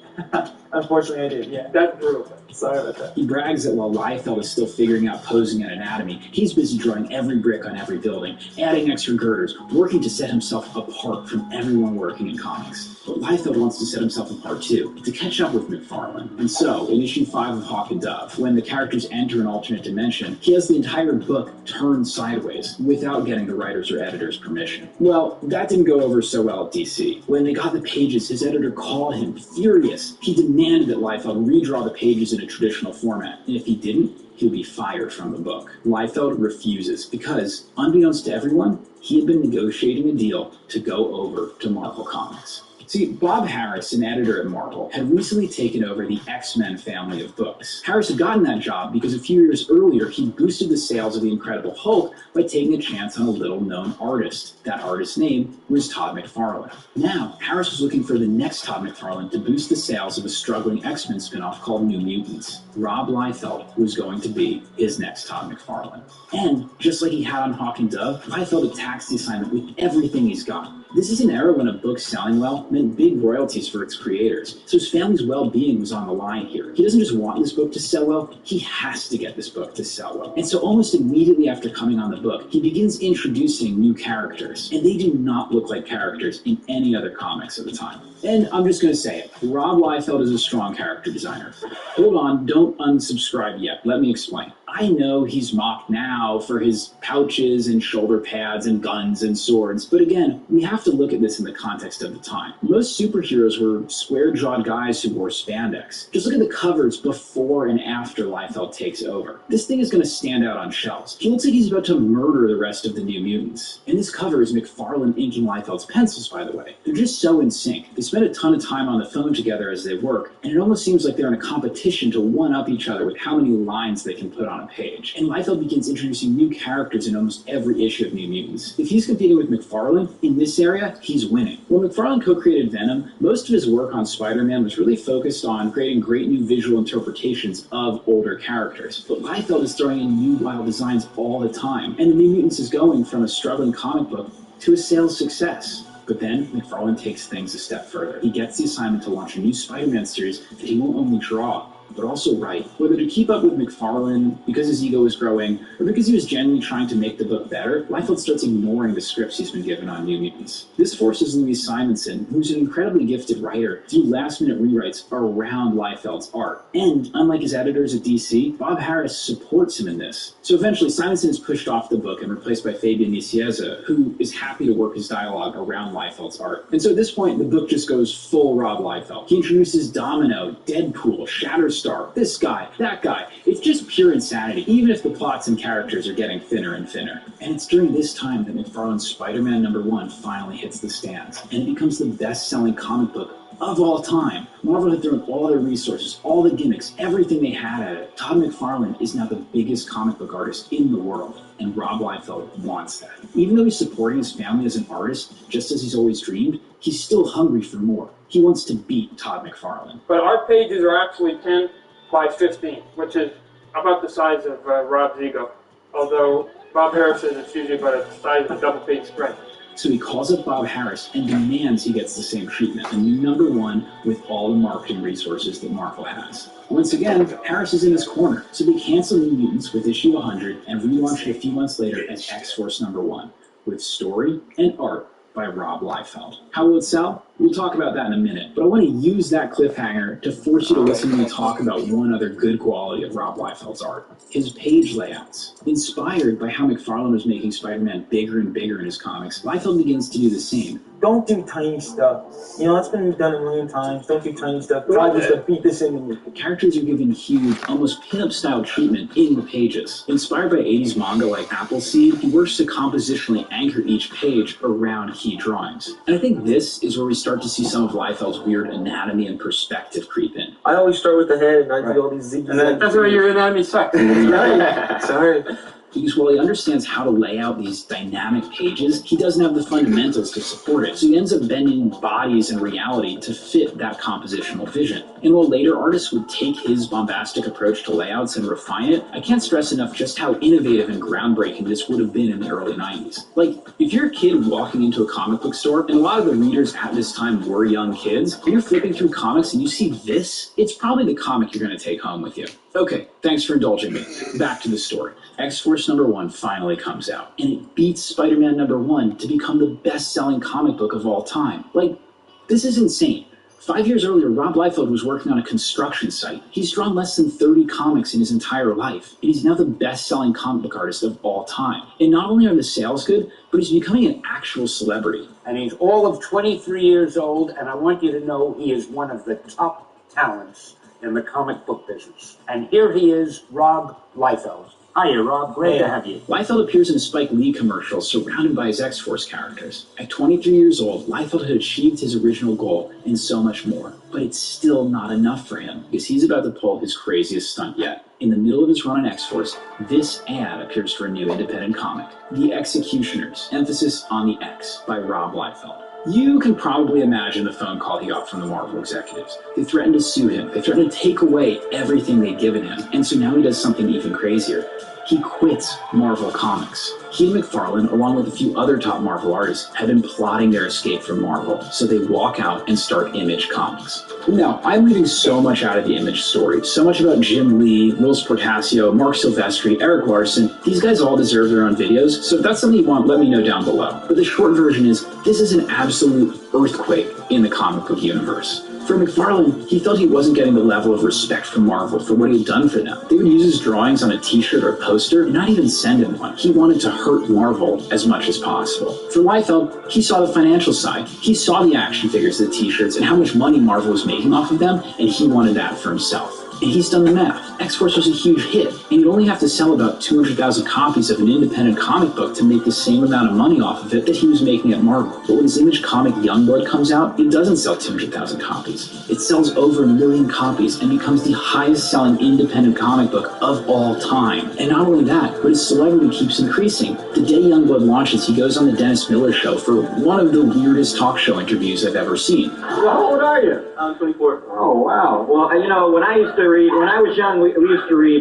Unfortunately, I did, yeah. That's brutal. Sorry about that. He brags that while Liefeld is still figuring out posing and anatomy, he's busy drawing every brick on every building, adding extra girders, working to set himself apart from everyone working in comics. But Liefeld wants to set himself apart too, to catch up with McFarlane. And so, in issue 5 of Hawk and Dove, when the characters enter an alternate dimension, he has the entire book turned sideways without getting the writer's or editor's permission. Well, that didn't go over so well at DC. When they got the pages, his editor called him furious. He demanded that Liefeld redraw the pages in a traditional format, and if he didn't, he'll be fired from the book. Liefeld refuses because, unbeknownst to everyone, he had been negotiating a deal to go over to Marvel Comics. See, Bob Harras, an editor at Marvel, had recently taken over the X-Men family of books. Harras had gotten that job because a few years earlier he boosted the sales of the Incredible Hulk by taking a chance on a little-known artist. That artist's name was Todd McFarlane. Now, Harras was looking for the next Todd McFarlane to boost the sales of a struggling X-Men spin-off called New Mutants. Rob Liefeld was going to be his next Todd McFarlane. And, just like he had on Hawk and Dove, Liefeld attacks the assignment with everything he's got. This is an era when a book selling well meant big royalties for its creators, so his family's well-being was on the line here. He doesn't just want this book to sell well, he has to get this book to sell well. And so almost immediately after coming on the book, he begins introducing new characters, and they do not look like characters in any other comics at the time. And I'm just going to say it, Rob Liefeld is a strong character designer. Hold on, don't unsubscribe yet, let me explain. I know he's mocked now for his pouches and shoulder pads and guns and swords, but again, we have to look at this in the context of the time. Most superheroes were square-jawed guys who wore spandex. Just look at the covers before and after Liefeld takes over. This thing is going to stand out on shelves. He looks like he's about to murder the rest of the New Mutants. And this cover is McFarlane inking Liefeld's pencils, by the way. They're just so in sync. They spend a ton of time on the phone together as they work, and it almost seems like they're in a competition to one-up each other with how many lines they can put on a page. And Liefeld begins introducing new characters in almost every issue of New Mutants. If he's competing with McFarlane in this area, he's winning. When McFarlane co-created Venom, most of his work on Spider-Man was really focused on creating great new visual interpretations of older characters. But Liefeld is throwing in new wild designs all the time, and the New Mutants is going from a struggling comic book to a sales success. But then, McFarlane takes things a step further. He gets the assignment to launch a new Spider-Man series that he won't only draw, but also write. Whether to keep up with McFarlane because his ego was growing, or because he was genuinely trying to make the book better, Liefeld starts ignoring the scripts he's been given on New Mutants. This forces Louise Simonson, who's an incredibly gifted writer, to do last-minute rewrites around Liefeld's art. And, unlike his editors at DC, Bob Harras supports him in this. So eventually, Simonson is pushed off the book and replaced by Fabian Nicieza, who is happy to work his dialogue around Liefeld's art. And so at this point, the book just goes full Rob Liefeld. He introduces Domino, Deadpool, Shatterstar, this guy, that guy. It's just pure insanity, even if the plots and characters are getting thinner and thinner. And it's during this time that McFarlane's Spider-Man #1 finally hits the stands, and it becomes the best-selling comic book of all time. Marvel had thrown all their resources, all the gimmicks, everything they had at it. Todd McFarlane is now the biggest comic book artist in the world, and Rob Liefeld wants that. Even though he's supporting his family as an artist, just as he's always dreamed, he's still hungry for more. He wants to beat Todd McFarlane. But our pages are actually 10 by 15, which is about the size of Rob's ego. Although Bob Harras says it's usually about the size of a double-page spread. So he calls up Bob Harras and demands he gets the same treatment, a new #1 with all the marketing resources that Marvel has. Once again, Harras is in his corner, so they cancel New Mutants with issue 100 and relaunch it a few months later as X-Force #1, with story and art by Rob Liefeld. How will it sell? We'll talk about that in a minute, but I want to use that cliffhanger to force you to listen to me talk about one other good quality of Rob Liefeld's art. His page layouts. Inspired by how McFarlane was making Spider-Man bigger and bigger in his comics, Liefeld begins to do the same. Don't do tiny stuff. You know, that's been done a million times. Don't do tiny stuff. Try just to beat this into me. Characters are given huge, almost pin-up-style treatment in the pages. Inspired by 80s manga like Appleseed, he works to compositionally anchor each page around key drawings. And I think this is where we start to see some of Liefeld's weird anatomy and perspective creep in. I always start with the head, and I do all these zigzags. And then that's where your anatomy sucks. Right. Sorry. Because while he understands how to lay out these dynamic pages, he doesn't have the fundamentals to support it. So he ends up bending bodies and reality to fit that compositional vision. And while later artists would take his bombastic approach to layouts and refine it, I can't stress enough just how innovative and groundbreaking this would have been in the early 90s. Like, if you're a kid walking into a comic book store, and a lot of the readers at this time were young kids, and you're flipping through comics and you see this, it's probably the comic you're going to take home with you. Okay, thanks for indulging me. Back to the story. X-Force #1 finally comes out, and it beats Spider-Man #1 to become the best-selling comic book of all time. Like, this is insane. 5 years earlier, Rob Liefeld was working on a construction site. He's drawn less than 30 comics in his entire life, and he's now the best-selling comic book artist of all time. And not only are the sales good, but he's becoming an actual celebrity. And he's all of 23 years old, and I want you to know he is one of the top talents in the comic book business. And here he is, Rob Liefeld. Hiya, Rob. Great to have you. Liefeld appears in a Spike Lee commercial surrounded by his X-Force characters. At 23 years old, Liefeld had achieved his original goal and so much more. But it's still not enough for him, because he's about to pull his craziest stunt yet. In the middle of his run on X-Force, this ad appears for a new independent comic, The Executioners, emphasis on the X, by Rob Liefeld. You can probably imagine the phone call he got from the Marvel executives. They threatened to sue him. They threatened to take away everything they'd given him. And so now he does something even crazier. He quits Marvel Comics. He and McFarlane, along with a few other top Marvel artists, have been plotting their escape from Marvel, so they walk out and start Image Comics. Now, I'm leaving so much out of the Image story, so much about Jim Lee, Will Sportasio, Mark Silvestri, Eric Larson. These guys all deserve their own videos, so if that's something you want, let me know down below. But the short version is, this is an absolute earthquake in the comic book universe. For McFarlane, he felt he wasn't getting the level of respect from Marvel for what he had done for them. They would use his drawings on a t-shirt or poster and not even send him one. He wanted to hurt Marvel as much as possible. For Liefeld, he saw the financial side. He saw the action figures, the t-shirts, and how much money Marvel was making off of them, and he wanted that for himself. And he's done the math. X-Force was a huge hit, and you'd only have to sell about 200,000 copies of an independent comic book to make the same amount of money off of it that he was making at Marvel. But when his Image comic Youngblood comes out, it doesn't sell 200,000 copies. It sells over 1 million copies and becomes the highest-selling independent comic book of all time. And not only that, but his celebrity keeps increasing. The day Youngblood launches, he goes on the Dennis Miller Show for one of the weirdest talk show interviews I've ever seen. Well, how old are you? I'm 24. Oh, wow. Well, you know, when I was young, we used to read,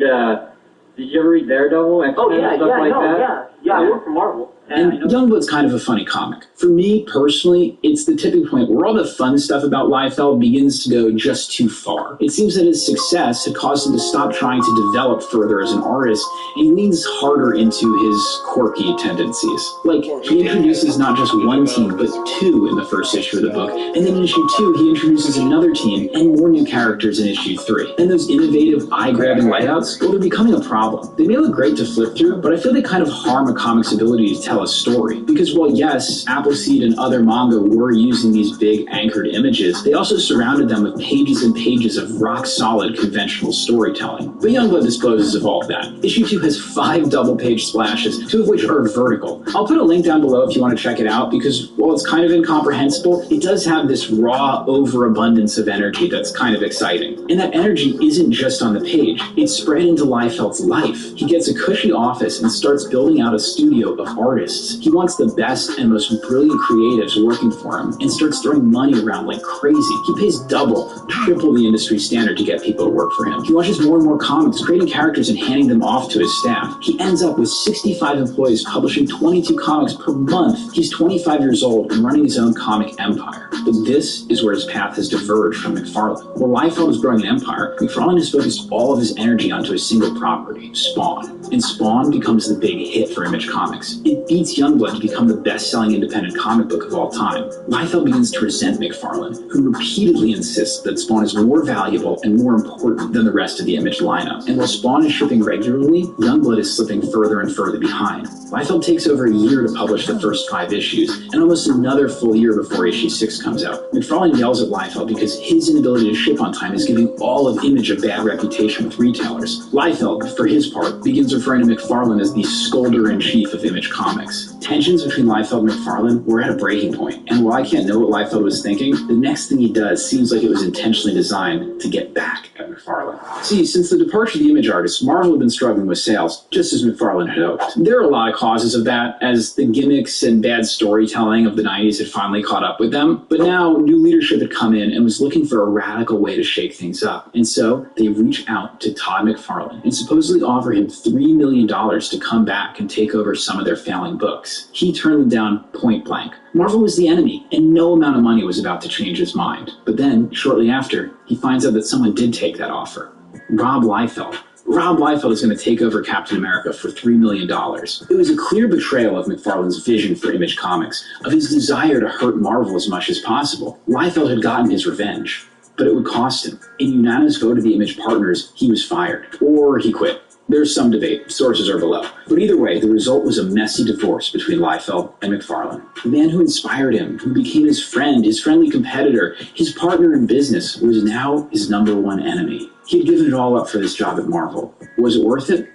did you ever read Daredevil? X-Men, stuff like that? Yeah, I work for Marvel. And Youngblood's kind of a funny comic. For me, personally, it's the tipping point where all the fun stuff about Liefeld begins to go just too far. It seems that his success had caused him to stop trying to develop further as an artist, and he leans harder into his quirky tendencies. Like, he introduces not just one team, but two in the first issue of the book, and then in issue 2, he introduces another team and more new characters in issue 3. And those innovative, eye-grabbing layouts, well, they're becoming a problem. They may look great to flip through, but I feel they kind of harm a comic's ability to tell a story. Because while yes, Appleseed and other manga were using these big anchored images, they also surrounded them with pages and pages of rock-solid conventional storytelling. But Youngblood disposes of all of that. Issue 2 has 5 double-page splashes, 2 of which are vertical. I'll put a link down below if you want to check it out, because while it's kind of incomprehensible, it does have this raw overabundance of energy that's kind of exciting. And that energy isn't just on the page, it's spread into Liefeld's life. He gets a cushy office and starts building out a studio of artists. He wants the best and most brilliant creatives working for him and starts throwing money around like crazy. He pays double, triple the industry standard to get people to work for him. He launches more and more comics, creating characters and handing them off to his staff. He ends up with 65 employees publishing 22 comics per month. He's 25 years old and running his own comic empire. But this is where his path has diverged from McFarlane. While Liefeld is growing an empire, McFarlane has focused all of his energy onto a single property, Spawn. And Spawn becomes the big hit for Image Comics. It beats fates Youngblood to become the best-selling independent comic book of all time, Liefeld begins to resent McFarlane, who repeatedly insists that Spawn is more valuable and more important than the rest of the Image lineup. And while Spawn is shipping regularly, Youngblood is slipping further and further behind. Liefeld takes over a year to publish the first 5 issues, and almost another full year before issue 6 comes out. McFarlane yells at Liefeld because his inability to ship on time is giving all of Image a bad reputation with retailers. Liefeld, for his part, begins referring to McFarlane as the scolder-in-chief of Image Comics. Tensions between Liefeld and McFarlane were at a breaking point, and while I can't know what Liefeld was thinking, the next thing he does seems like it was intentionally designed to get back at McFarlane. See, since the departure of the Image artists, Marvel had been struggling with sales, just as McFarlane had hoped. There are a lot of causes of that, as the gimmicks and bad storytelling of the 90s had finally caught up with them, but now new leadership had come in and was looking for a radical way to shake things up, and so they reach out to Todd McFarlane and supposedly offer him $3 million to come back and take over some of their failing books. He turned them down point blank. Marvel was the enemy, and no amount of money was about to change his mind. But then, shortly after, he finds out that someone did take that offer. Rob Liefeld. Rob Liefeld is going to take over Captain America for $3 million. It was a clear betrayal of McFarlane's vision for Image Comics, of his desire to hurt Marvel as much as possible. Liefeld had gotten his revenge, but it would cost him. In unanimous vote of the Image partners, he was fired, or he quit. There's some debate. Sources are below. But either way, the result was a messy divorce between Liefeld and McFarlane. The man who inspired him, who became his friend, his friendly competitor, his partner in business, was now his #1 enemy. He had given it all up for this job at Marvel. Was it worth it?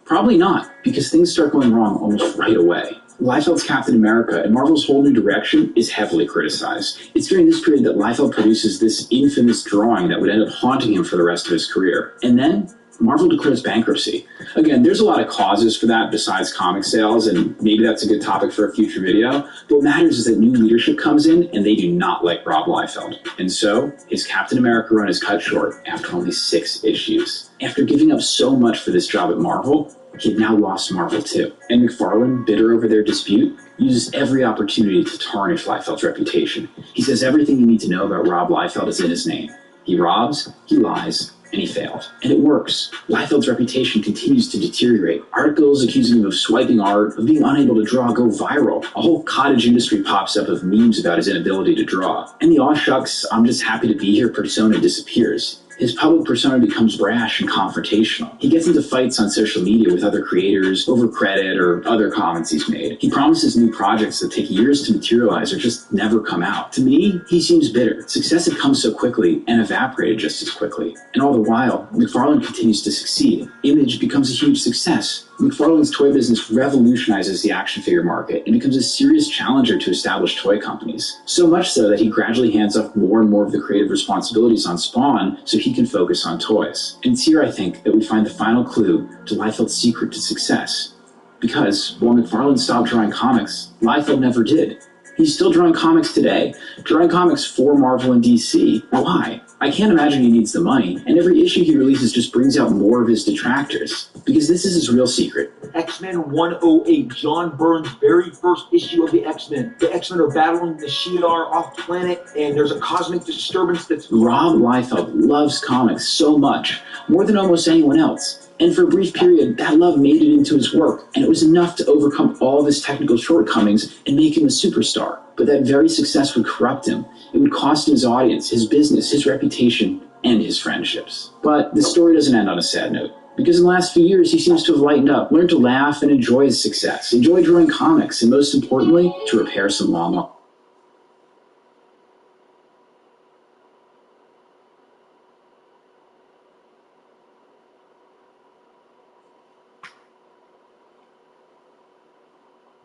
Probably not, because things start going wrong almost right away. Liefeld's Captain America and Marvel's whole new direction is heavily criticized. It's during this period that Liefeld produces this infamous drawing that would end up haunting him for the rest of his career. And then Marvel declares bankruptcy. Again, there's a lot of causes for that besides comic sales, and maybe that's a good topic for a future video. But what matters is that new leadership comes in, and they do not like Rob Liefeld. And so, his Captain America run is cut short after only 6 issues. After giving up so much for this job at Marvel, he had now lost Marvel too. And McFarlane, bitter over their dispute, uses every opportunity to tarnish Liefeld's reputation. He says everything you need to know about Rob Liefeld is in his name. He robs, he lies, and he failed. And it works. Liefeld's reputation continues to deteriorate. Articles accusing him of swiping art, of being unable to draw, go viral. A whole cottage industry pops up of memes about his inability to draw. And the aw shucks, I'm just happy to be here persona disappears. His public persona becomes brash and confrontational. He gets into fights on social media with other creators over credit or other comments he's made. He promises new projects that take years to materialize or just never come out. To me, he seems bitter. Success had come so quickly and evaporated just as quickly. And all the while, McFarlane continues to succeed. Image becomes a huge success. McFarlane's toy business revolutionizes the action figure market and becomes a serious challenger to established toy companies. So much so that he gradually hands off more and more of the creative responsibilities on Spawn so he can focus on toys. And it's here, I think, that we find the final clue to Liefeld's secret to success. Because while McFarlane stopped drawing comics, Liefeld never did. He's still drawing comics today, drawing comics for Marvel and DC. Why? I can't imagine he needs the money, and every issue he releases just brings out more of his detractors. Because this is his real secret. X-Men 108, John Byrne's very first issue of the X-Men. The X-Men are battling the Shi'ar off-planet, and there's a cosmic disturbance that's... Rob Liefeld loves comics so much, more than almost anyone else. And for a brief period, that love made it into his work, and it was enough to overcome all of his technical shortcomings and make him a superstar. But that very success would corrupt him. It would cost him his audience, his business, his reputation, and his friendships. But the story doesn't end on a sad note. Because in the last few years, he seems to have lightened up, learned to laugh and enjoy his success, enjoy drawing comics, and most importantly, to repair some long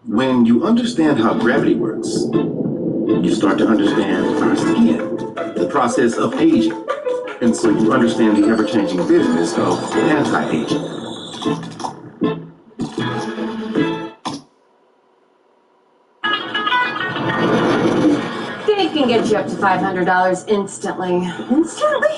When you understand how gravity works, you start to understand our skin, the process of aging. And so you understand the ever-changing business of anti-aging. Dave can get you up to $500 instantly. Instantly?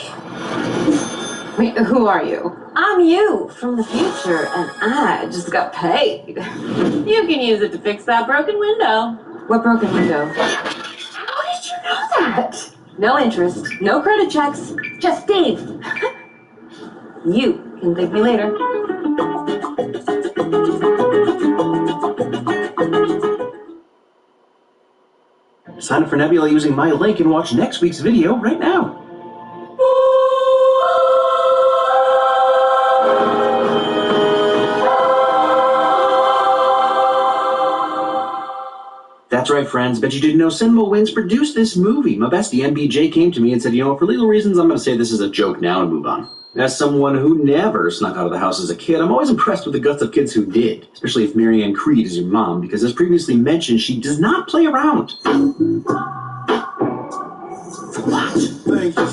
Wait, who are you? I'm you from the future, and I just got paid. You can use it to fix that broken window. What broken window? How did you know that? No interest, no credit checks, just Dave. You can thank me later. Sign up for Nebula using my link and watch next week's video right now. That's right, friends. Bet you didn't know Cinema Wins produced this movie. My bestie, MBJ, came to me and said, you know, for legal reasons, I'm going to say this is a joke now and move on. As someone who never snuck out of the house as a kid, I'm always impressed with the guts of kids who did, especially if Marianne Creed is your mom, because as previously mentioned, she does not play around. What? Thank you,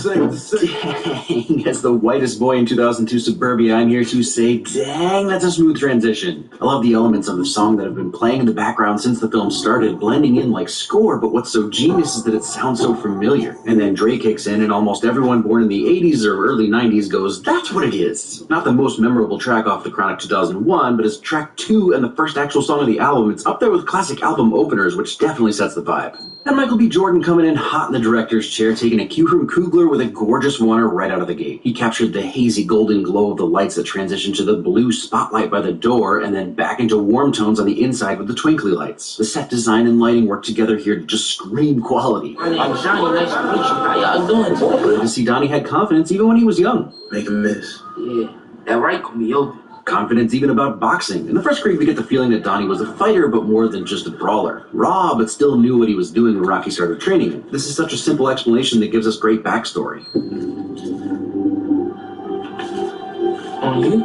dang, as the whitest boy in 2002 suburbia, I'm here to say, dang, that's a smooth transition. I love the elements of the song that have been playing in the background since the film started, blending in like score, but what's so genius is that it sounds so familiar. And then Dre kicks in, and almost everyone born in the 80s or early 90s goes, that's what it is. Not the most memorable track off the Chronic 2001, but as track 2 and the first actual song of the album, it's up there with classic album openers, which definitely sets the vibe. And Michael B. Jordan coming in hot in the director's chair, taking a cue from Coogler with a gorgeous oneer right out of the gate. He captured the hazy golden glow of the lights that transitioned to the blue spotlight by the door and then back into warm tones on the inside with the twinkly lights. The set design and lighting work together here to just scream quality. I'm Johnny, nice to meet you. How y'all doing? Good to see Donnie had confidence even when he was young. Make a miss. Yeah, that right, Camille. Confidence even about boxing. In the first Creed, we get the feeling that Donnie was a fighter, but more than just a brawler. Raw, but still knew what he was doing when Rocky started training him. This is such a simple explanation that gives us great backstory. On you?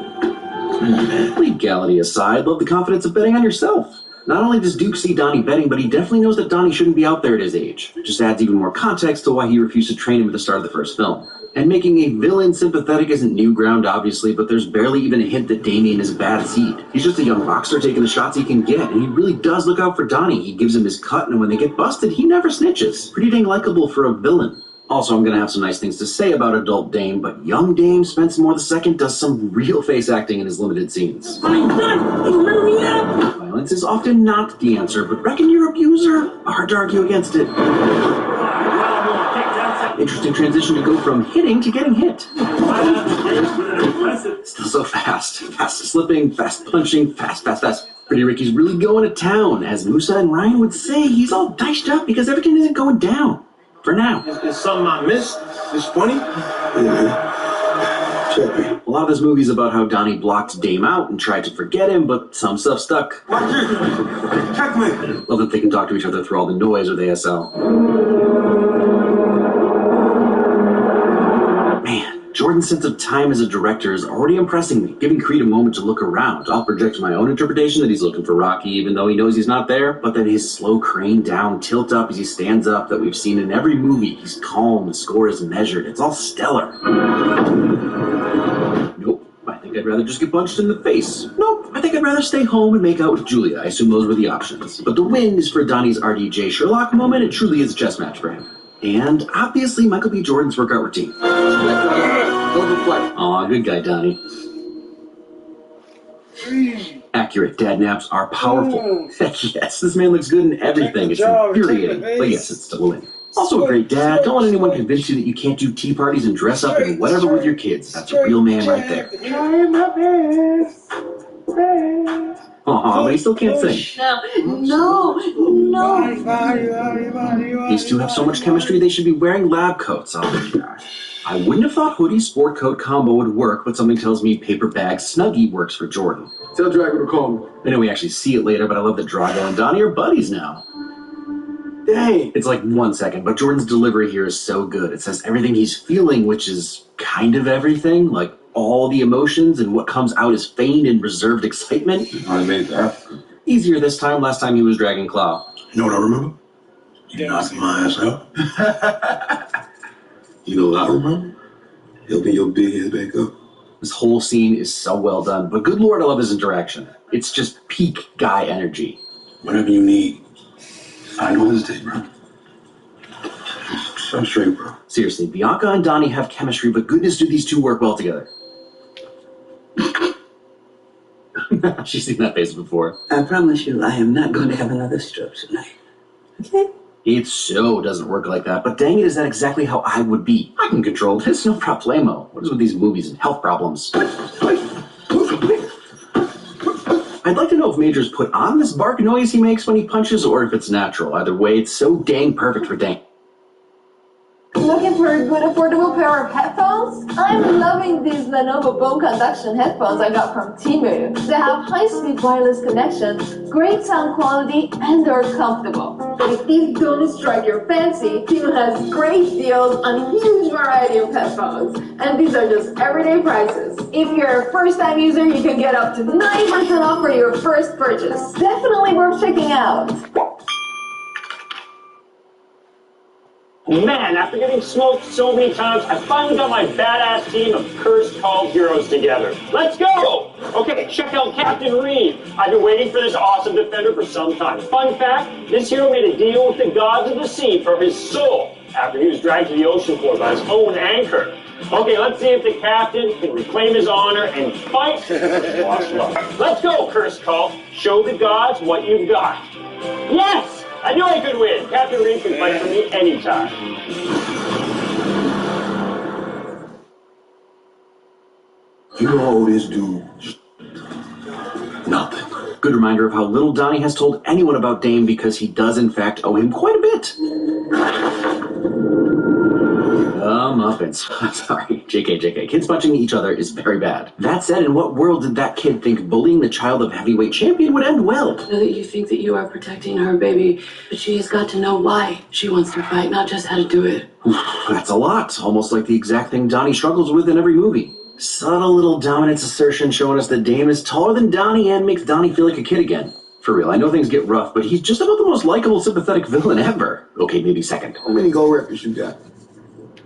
Legality aside, love the confidence of betting on yourself. Not only does Duke see Donnie betting, but he definitely knows that Donnie shouldn't be out there at his age. It just adds even more context to why he refused to train him at the start of the first film. And making a villain sympathetic isn't new ground, obviously, but there's barely even a hint that Damien is a bad seed. He's just a young rockstar taking the shots he can get, and he really does look out for Donnie. He gives him his cut, and when they get busted, he never snitches. Pretty dang likable for a villain. Also, I'm gonna have some nice things to say about adult Dame, but young Dame Spence Moore II does some real face acting in his limited scenes. Violence is often not the answer, but reckon your abuser? Hard to argue against it. Interesting transition to go from hitting to getting hit. Still so fast. Fast slipping, fast punching, fast. Pretty Ricky's really going to town. As Musa and Ryan would say, he's all diced up because everything isn't going down. For now. Is something I missed? It's funny? Yeah. Check me. A lot of this movie's about how Donnie blocked Dame out and tried to forget him, but some stuff stuck. Check me. Love that they can talk to each other through all the noise with ASL. Jordan's sense of time as a director is already impressing me, giving Creed a moment to look around. I'll project my own interpretation that he's looking for Rocky, even though he knows he's not there, but then his slow crane down, tilt up as he stands up that we've seen in every movie. He's calm, the score is measured, it's all stellar. Nope, I think I'd rather just get punched in the face. Nope, I think I'd rather stay home and make out with Julia. I assume those were the options. But the win is for Donnie's RDJ Sherlock moment. It truly is a chess match for him. And obviously Michael B. Jordan's workout routine. Aw, good guy, Donnie. Accurate dad naps are powerful. Heck yes, this man looks good in everything. It's infuriating, but yes, it's still a win. Also a great dad. Don't let anyone convince you that you can't do tea parties and dress up and whatever with your kids. That's a real man right there. Aw, but he still can't sing. No. These two have so much chemistry they should be wearing lab coats. Oh my gosh. I wouldn't have thought hoodie sport coat combo would work, but something tells me paper bag Snuggie works for Jordan. Tell Drago to call me. I know we actually see it later, but I love that Drago and Donnie are buddies now. Dang. It's like 1 second, but Jordan's delivery here is so good. It says everything he's feeling, which is kind of everything, like all the emotions, and what comes out is feigned and reserved excitement. I made that. Easier this time. Last time he was Dragon Claw. You know what I remember? You knocked my ass out. You know what I remember? He'll be your big head back up. This whole scene is so well done, but good lord, I love his interaction. It's just peak guy energy. Whatever you need, I know this day, bro. So straight, bro. Seriously, Bianca and Donnie have chemistry, but goodness do these two work well together. She's seen that face before. I promise you, I am not going to have another stroke tonight. Okay? It so doesn't work like that, but dang it, is that exactly how I would be? I can control this, no problemo. What is with these movies and health problems? I'd like to know if Major's put on this bark noise he makes when he punches or if it's natural. Either way, it's so dang perfect for Dane. Looking for a good affordable pair of headphones? I'm loving these Lenovo bone conduction headphones I got from Temu. They have high-speed wireless connection, great sound quality, and they're comfortable. But if these don't strike your fancy, Temu has great deals on a huge variety of headphones. And these are just everyday prices. If you're a first-time user, you can get up to 90% off for your first purchase. Definitely worth checking out. Man, after getting smoked so many times, I finally got my badass team of cursed called heroes together. Let's go! Okay, check out Captain Reed. I've been waiting for this awesome defender for some time. Fun fact, this hero made a deal with the gods of the sea for his soul after he was dragged to the ocean floor by his own anchor. Okay, let's see if the captain can reclaim his honor and fight lost love. Let's go, cursed cult. Show the gods what you've got. Yes! I knew I could win. Captain Reed can fight for me anytime. You know this dude. Nothing. Good reminder of how little Donnie has told anyone about Dame because he does in fact owe him quite a bit. Muffins. I'm sorry. JK. Kids punching each other is very bad. That said, in what world did that kid think bullying the child of heavyweight champion would end well? I know that you think that you are protecting her baby, but she has got to know why she wants to fight, not just how to do it. That's a lot. Almost like the exact thing Donnie struggles with in every movie. Subtle little dominance assertion showing us that Dame is taller than Donnie and makes Donnie feel like a kid again. For real, I know things get rough, but he's just about the most likable, sympathetic villain ever. Okay, maybe second. How many gold records you got?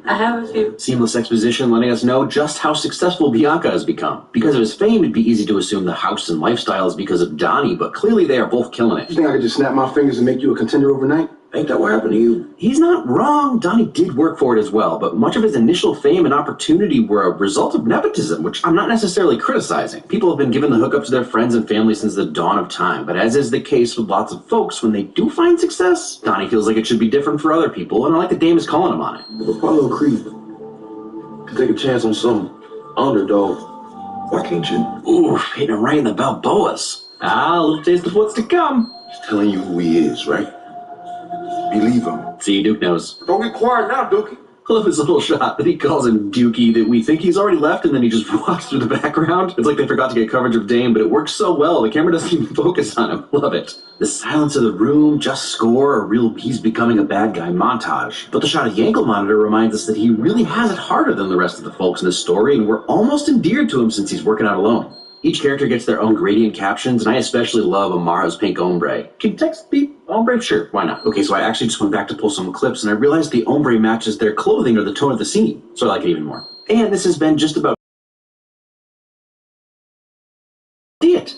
I have a few. Seamless exposition letting us know just how successful Bianca has become. Because of his fame, it'd be easy to assume the house and lifestyle is because of Donnie, but clearly they are both killing it. You think I could just snap my fingers and make you a contender overnight? Ain't that what happened to you? He's not wrong. Donnie did work for it as well, but much of his initial fame and opportunity were a result of nepotism, which I'm not necessarily criticizing. People have been given the hookup to their friends and family since the dawn of time, but as is the case with lots of folks, when they do find success, Donnie feels like it should be different for other people, and I like that Dame is calling him on it. If Apollo Creed could take a chance on some underdog, why can't you? Ooh, hitting him right in the Balboas. A little taste of what's to come. He's telling you who he is, right? Believe him. See, Duke knows. Don't get quiet now, Dookie. I love his little shot that he calls him Dookie, that we think he's already left and then he just walks through the background. It's like they forgot to get coverage of Dame, but it works so well, the camera doesn't even focus on him. Love it. The silence of the room, just score, a real he's becoming a bad guy montage. But the shot of the ankle monitor reminds us that he really has it harder than the rest of the folks in this story, and we're almost endeared to him since he's working out alone. Each character gets their own gradient captions, and I especially love Amara's pink ombre. Can text be ombre? Sure, why not? Okay, so I actually just went back to pull some clips, and I realized the ombre matches their clothing or the tone of the scene, so I like it even more. And this has been just about it.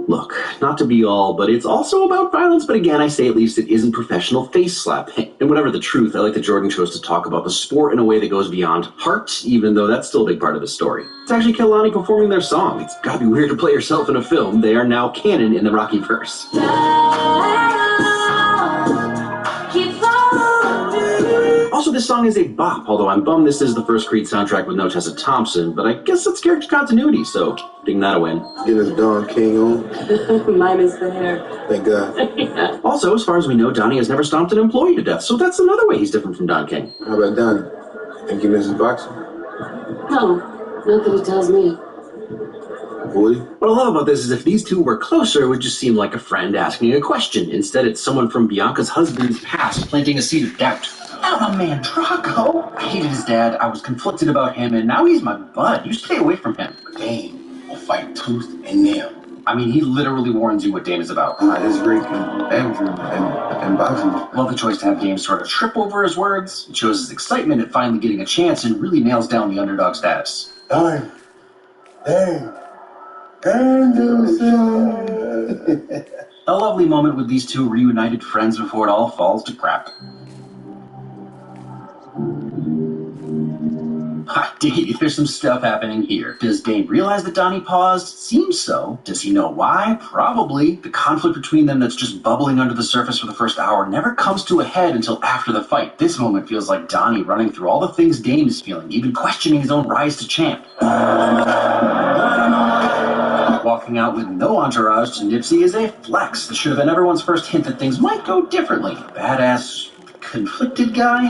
Look, not to be all, but it's also about violence, but again, I say at least it isn't professional face slapping. And whatever the truth, I like that Jordan chose to talk about the sport in a way that goes beyond heart, even though that's still a big part of the story. It's actually Kehlani performing their song. It's gotta be weird to play yourself in a film. They are now canon in the Rocky verse. Also, this song is a bop, although I'm bummed this is the first Creed soundtrack with no Tessa Thompson, but I guess that's character continuity, so ding that a win. Get his Don King on. Mine is the hair. Thank God. Yeah. Also, as far as we know, Donnie has never stomped an employee to death, so that's another way he's different from Don King. How about Donnie? Think he misses boxing? No, not that he tells me. Would he? What I love about this is if these two were closer, it would just seem like a friend asking a question. Instead, it's someone from Bianca's husband's past planting a seed of doubt. Now my man Drago. I hated his dad, I was conflicted about him, and now he's my bud. You stay away from him. Dame will fight tooth and nail. I mean, he literally warns you what Dame is about. His great Andrew and boxing. Love the choice to have Dame sort of trip over his words. It shows his excitement at finally getting a chance and really nails down the underdog status. Dame. A lovely moment with these two reunited friends before it all falls to crap. Hot diggity, there's some stuff happening here. Does Dame realize that Donnie paused? Seems so. Does he know why? Probably. The conflict between them that's just bubbling under the surface for the first hour never comes to a head until after the fight. This moment feels like Donnie running through all the things Dame is feeling, even questioning his own rise to champ. walking out with no entourage to Nipsey is a flex. This should have been everyone's first hint that things might go differently. Badass, conflicted guy?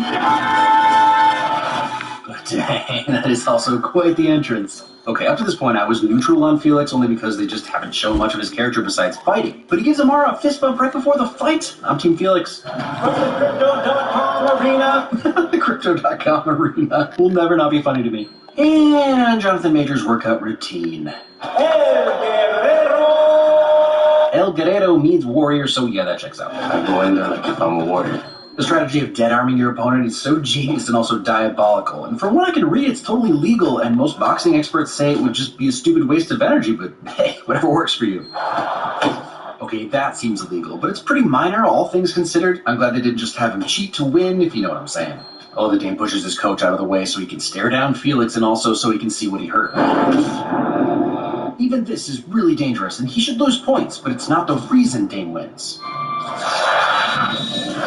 But dang, that is also quite the entrance. Okay, up to this point, I was neutral on Felix only because they just haven't shown much of his character besides fighting. But he gives Amara a fist bump right before the fight. I'm Team Felix. From the Crypto.com arena. The Crypto.com arena will never not be funny to me. And Jonathan Majors' workout routine. El Guerrero means warrior, so yeah, that checks out. I go in there like if I'm a warrior. The strategy of dead-arming your opponent is so genius and also diabolical. And from what I can read, it's totally legal, and most boxing experts say it would just be a stupid waste of energy, but hey, whatever works for you. Okay, that seems illegal, but it's pretty minor, all things considered. I'm glad they didn't just have him cheat to win, if you know what I'm saying. Oh, the Dame pushes his coach out of the way so he can stare down Felix and also so he can see what he hurt. Even this is really dangerous, and he should lose points, but it's not the reason Dame wins.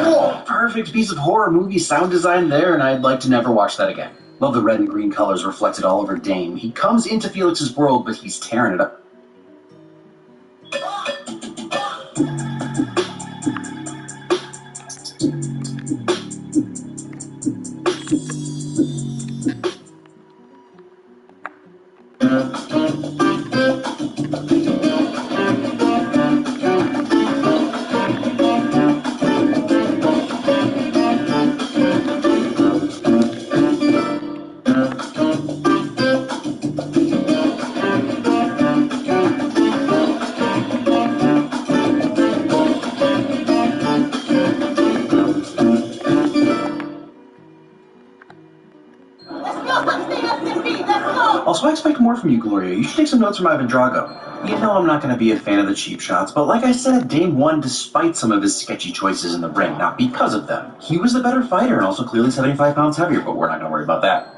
Oh, perfect piece of horror movie sound design there, and I'd like to never watch that again. Love the red and green colors reflected all over Dame. He comes into Felix's world, but he's tearing it up. Also, I expect more from you, Gloria. You should take some notes from Ivan Drago. You know I'm not going to be a fan of the cheap shots, but like I said, Dame won despite some of his sketchy choices in the ring, not because of them. He was the better fighter and also clearly 75 pounds heavier, but we're not going to worry about that.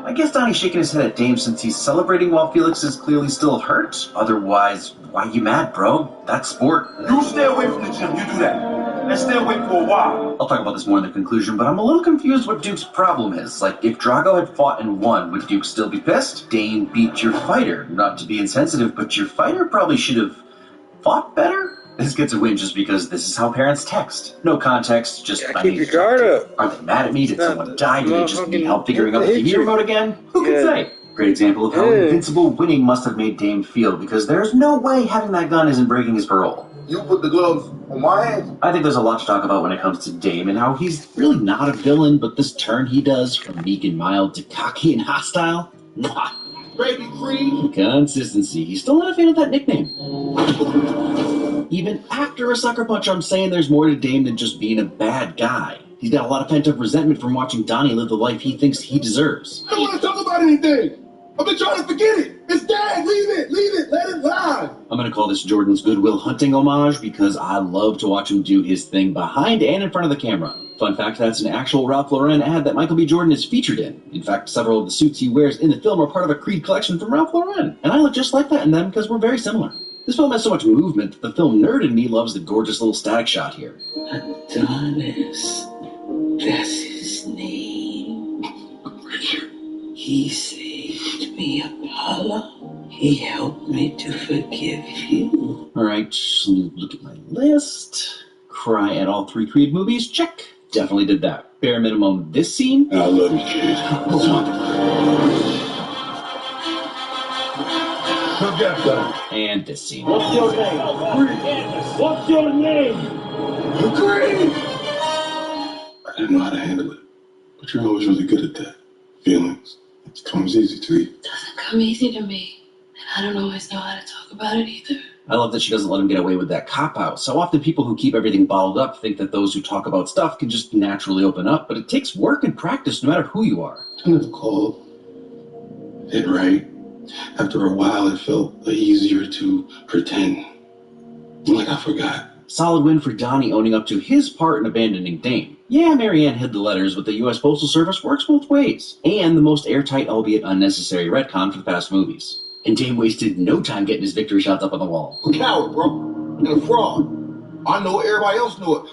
I guess Donnie's shaking his head at Dame since he's celebrating while Felix is clearly still hurt. Otherwise, why you mad, bro? That's sport. You stay away from the gym, you do that. And stay away for a while. I'll talk about this more in the conclusion, but I'm a little confused what Duke's problem is. Like, if Drago had fought and won, would Duke still be pissed? Dame beat your fighter. Not to be insensitive, but your fighter probably should have fought better? This gets a win just because this is how parents text. No context, just I keep your guard up. Are they mad at me? Did someone die? Did they just need help figuring out the TV remote again? Who can say? Great example of how invincible winning must have made Dame feel, because there's no way having that gun isn't breaking his parole. You put the gloves on my hands. I think there's a lot to talk about when it comes to Dame and how he's really not a villain, but this turn he does from meek and mild to cocky and hostile. Mwah. Baby Creed. Consistency. He's still not a fan of that nickname. Even after a sucker punch, I'm saying there's more to Dame than just being a bad guy. He's got a lot of pent-up resentment from watching Donnie live the life he thinks he deserves. I don't want to talk about anything. I've been trying to forget it. It's dead. Leave it. Let it lie. I'm going to call this Jordan's Goodwill Hunting homage because I love to watch him do his thing behind and in front of the camera. Fun fact, that's an actual Ralph Lauren ad that Michael B. Jordan is featured in. In fact, several of the suits he wears in the film are part of a Creed collection from Ralph Lauren. And I look just like that in them because we're very similar. This film has so much movement that the film nerd in me loves the gorgeous little static shot here. Adonis, that's his name. He saved me, Apollo. He helped me to forgive you. Alright, look at my list. Cry at all 3 Creed movies? Check. Definitely did that. Bare minimum, this scene. I love you, kid. And this scene. What's your name? What's your name? Creed! I didn't know how to handle it, but you're always really good at that. Feelings. It comes easy to you. Doesn't come easy to me. And I don't always know how to talk about it either. I love that she doesn't let him get away with that cop-out. So often people who keep everything bottled up think that those who talk about stuff can just naturally open up, but it takes work and practice no matter who you are. I never called it right. After a while, it felt easier to pretend. Like I forgot. Solid win for Donnie owning up to his part in abandoning Dame. Yeah, Marianne hid the letters, but the U.S. Postal Service works both ways. And the most airtight, albeit unnecessary, retcon for the past movies. And Dame wasted no time getting his victory shots up on the wall. A coward, bro. And a fraud. I know it, everybody else knew it.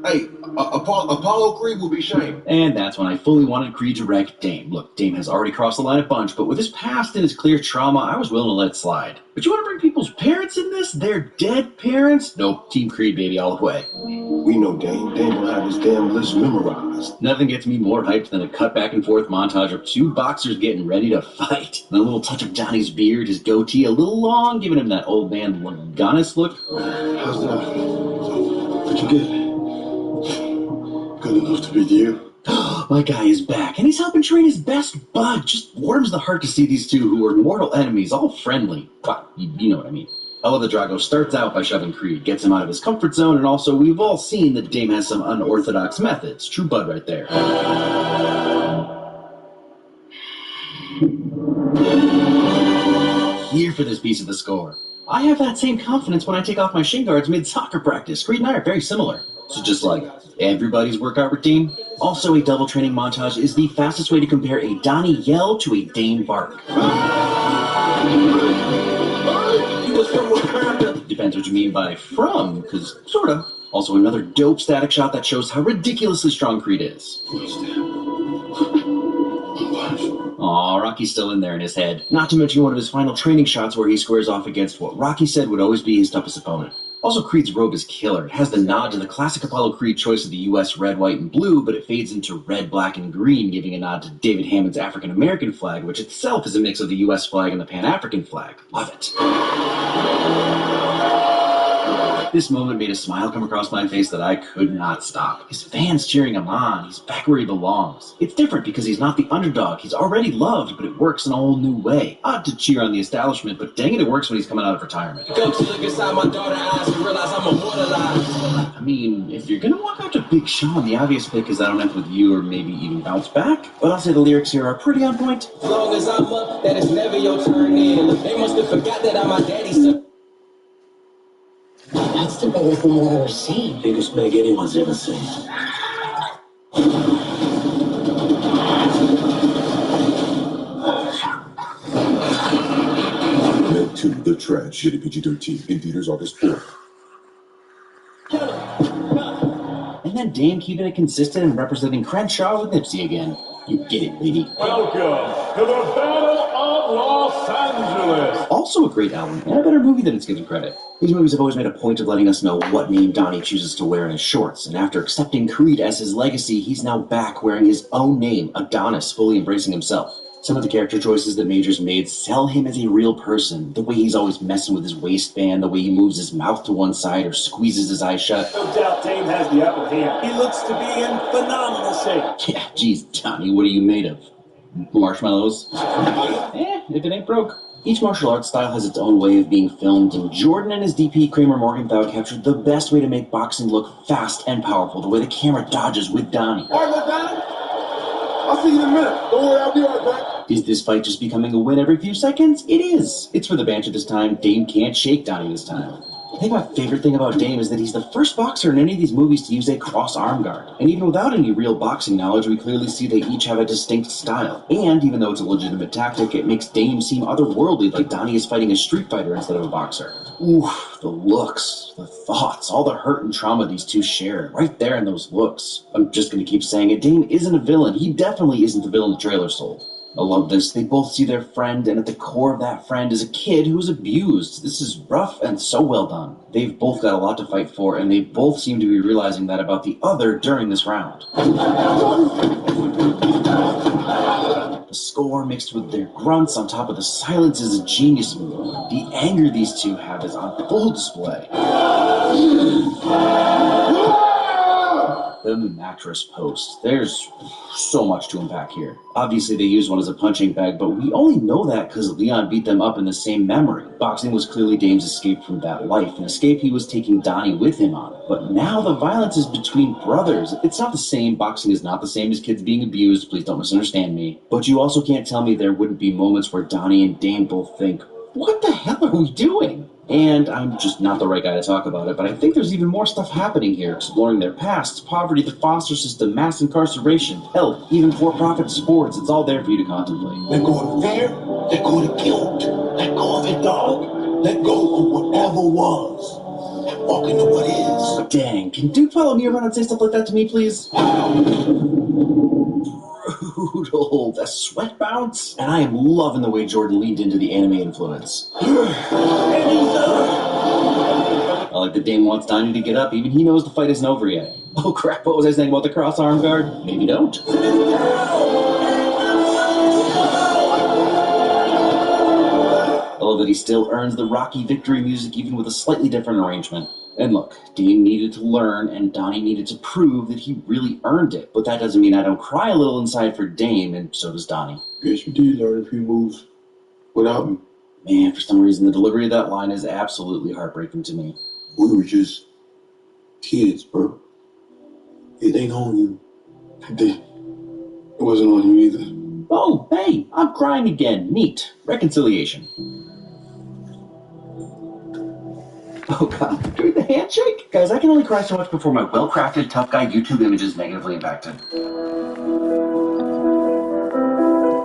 Hey, Apollo Creed will be shamed. And that's when I fully wanted Creed to wreck Dame. Look, Dame has already crossed the line a bunch, but with his past and his clear trauma, I was willing to let it slide. But you want to bring people's parents in this? Their dead parents? Nope, Team Creed, baby, all the way. We know Dame. Dame will have his damn list memorized. Nothing gets me more hyped than a cut back and forth montage of two boxers getting ready to fight. And a little touch of Donnie's beard, his goatee a little long, giving him that old man Gonis look. How's that? What'd you get? Good enough to beat you. My guy is back, and he's helping train his best bud. Just warms the heart to see these two who are mortal enemies, all friendly. But you know what I mean. I love that Drago starts out by shoving Creed, gets him out of his comfort zone, and also we've all seen that Dame has some unorthodox methods. True bud right there. Here for this piece of the score. I have that same confidence when I take off my shin guards mid-soccer practice. Creed and I are very similar. So just like everybody's workout routine, also a double training montage is the fastest way to compare a Donnie yell to a Dame bark. Depends what you mean by from, because sort of. Also another dope static shot that shows how ridiculously strong Creed is. Aw, Rocky's still in there in his head. Not to mention one of his final training shots where he squares off against what Rocky said would always be his toughest opponent. Also, Creed's robe is killer. It has the nod to the classic Apollo Creed choice of the US red, white, and blue, but it fades into red, black, and green, giving a nod to David Hammond's African-American flag, which itself is a mix of the US flag and the Pan-African flag. Love it. This moment made a smile come across my face that I could not stop. His fans cheering him on. He's back where he belongs. It's different because he's not the underdog. He's already loved, but it works in a whole new way. Odd to cheer on the establishment, but dang it works when he's coming out of retirement. Come to look inside my daughter's eyes and realize I'm immortalized. I mean, if you're gonna walk out to Big Sean, the obvious pick is I don't have with you or maybe even bounce back. But I'll say the lyrics here are pretty on point. As long as I'm up, that it's never your turn in. They must have forgot that I'm my daddy's son. That's the biggest thing I've ever seen. Biggest meg anyone's ever seen. Meg 2, The Trash, rated PG-13, in theaters August 4th. And then Dame keeping it consistent and representing Crenshaw with Nipsey again. You get it, lady. Welcome to the Battle of Los Angeles. Also a great album, and a better movie than it's given credit. These movies have always made a point of letting us know what name Donnie chooses to wear in his shorts, and after accepting Creed as his legacy, he's now back wearing his own name, Adonis, fully embracing himself. Some of the character choices that Majors made sell him as a real person. The way he's always messing with his waistband, the way he moves his mouth to one side or squeezes his eyes shut. No doubt Dame has the upper hand. He looks to be in phenomenal shape. Yeah, geez, Donnie, what are you made of? Marshmallows? If it ain't broke. Each martial arts style has its own way of being filmed, and Jordan and his DP Kramer Morgenthau captured the best way to make boxing look fast and powerful, the way the camera dodges with Donnie. All right, look, Donnie. I'll see you in a minute. Don't worry, I'll be right back. Is this fight just becoming a win every few seconds? It is. It's for the banter this time. Dame can't shake Donnie this time. I think my favorite thing about Dame is that he's the first boxer in any of these movies to use a cross arm guard. And even without any real boxing knowledge, we clearly see they each have a distinct style. And even though it's a legitimate tactic, it makes Dame seem otherworldly, like Donnie is fighting a street fighter instead of a boxer. Oof, the looks, the thoughts, all the hurt and trauma these two share, right there in those looks. I'm just gonna keep saying it, Dame isn't a villain. He definitely isn't the villain the trailer sold. I love this. They both see their friend, and at the core of that friend is a kid who was abused. This is rough and so well done. They've both got a lot to fight for, and they both seem to be realizing that about the other during this round. The score mixed with their grunts on top of the silence is a genius move. The anger these two have is on full display. Then the mattress post. There's so much to unpack here. Obviously they use one as a punching bag, but we only know that because Leon beat them up in the same memory. Boxing was clearly Dame's escape from that life, an escape he was taking Donnie with him on. But now the violence is between brothers. It's not the same. Boxing is not the same as kids being abused. Please don't misunderstand me. But you also can't tell me there wouldn't be moments where Donnie and Dame both think, what the hell are we doing? And I'm just not the right guy to talk about it, but I think there's even more stuff happening here, exploring their pasts, poverty, the foster system, mass incarceration, hell, even for-profit sports. It's all there for you to contemplate. Let go of fear, let go of guilt, let go of it, dog. Let go of whatever was, and walk into what is. Dang, can Duke follow me around and say stuff like that to me, please? Brutal. The sweat bounce? And I am loving the way Jordan leaned into the anime influence. I like that Dame wants Donnie to get up, even he knows the fight isn't over yet. Oh crap, what was I saying about the cross arm guard? Maybe don't. I love that he still earns the Rocky victory music even with a slightly different arrangement. And look, Dame needed to learn and Donnie needed to prove that he really earned it. But that doesn't mean I don't cry a little inside for Dame, and so does Donnie. Guess you did learn a few moves without me. Man, for some reason, the delivery of that line is absolutely heartbreaking to me. We were just kids, bro. It ain't on you. It wasn't on you either. Oh, hey, I'm crying again. Neat. Reconciliation. Oh god, doing the handshake? Guys, I can only cry so much before my well-crafted tough guy YouTube image is negatively impacted.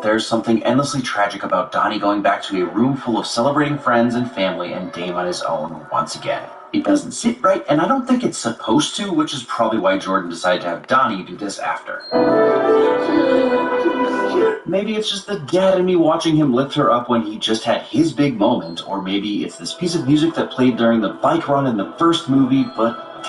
There's something endlessly tragic about Donnie going back to a room full of celebrating friends and family and Dame on his own once again. It doesn't sit right, and I don't think it's supposed to, which is probably why Jordan decided to have Donnie do this after. Maybe it's just the dad in me watching him lift her up when he just had his big moment, or maybe it's this piece of music that played during the bike run in the first movie, but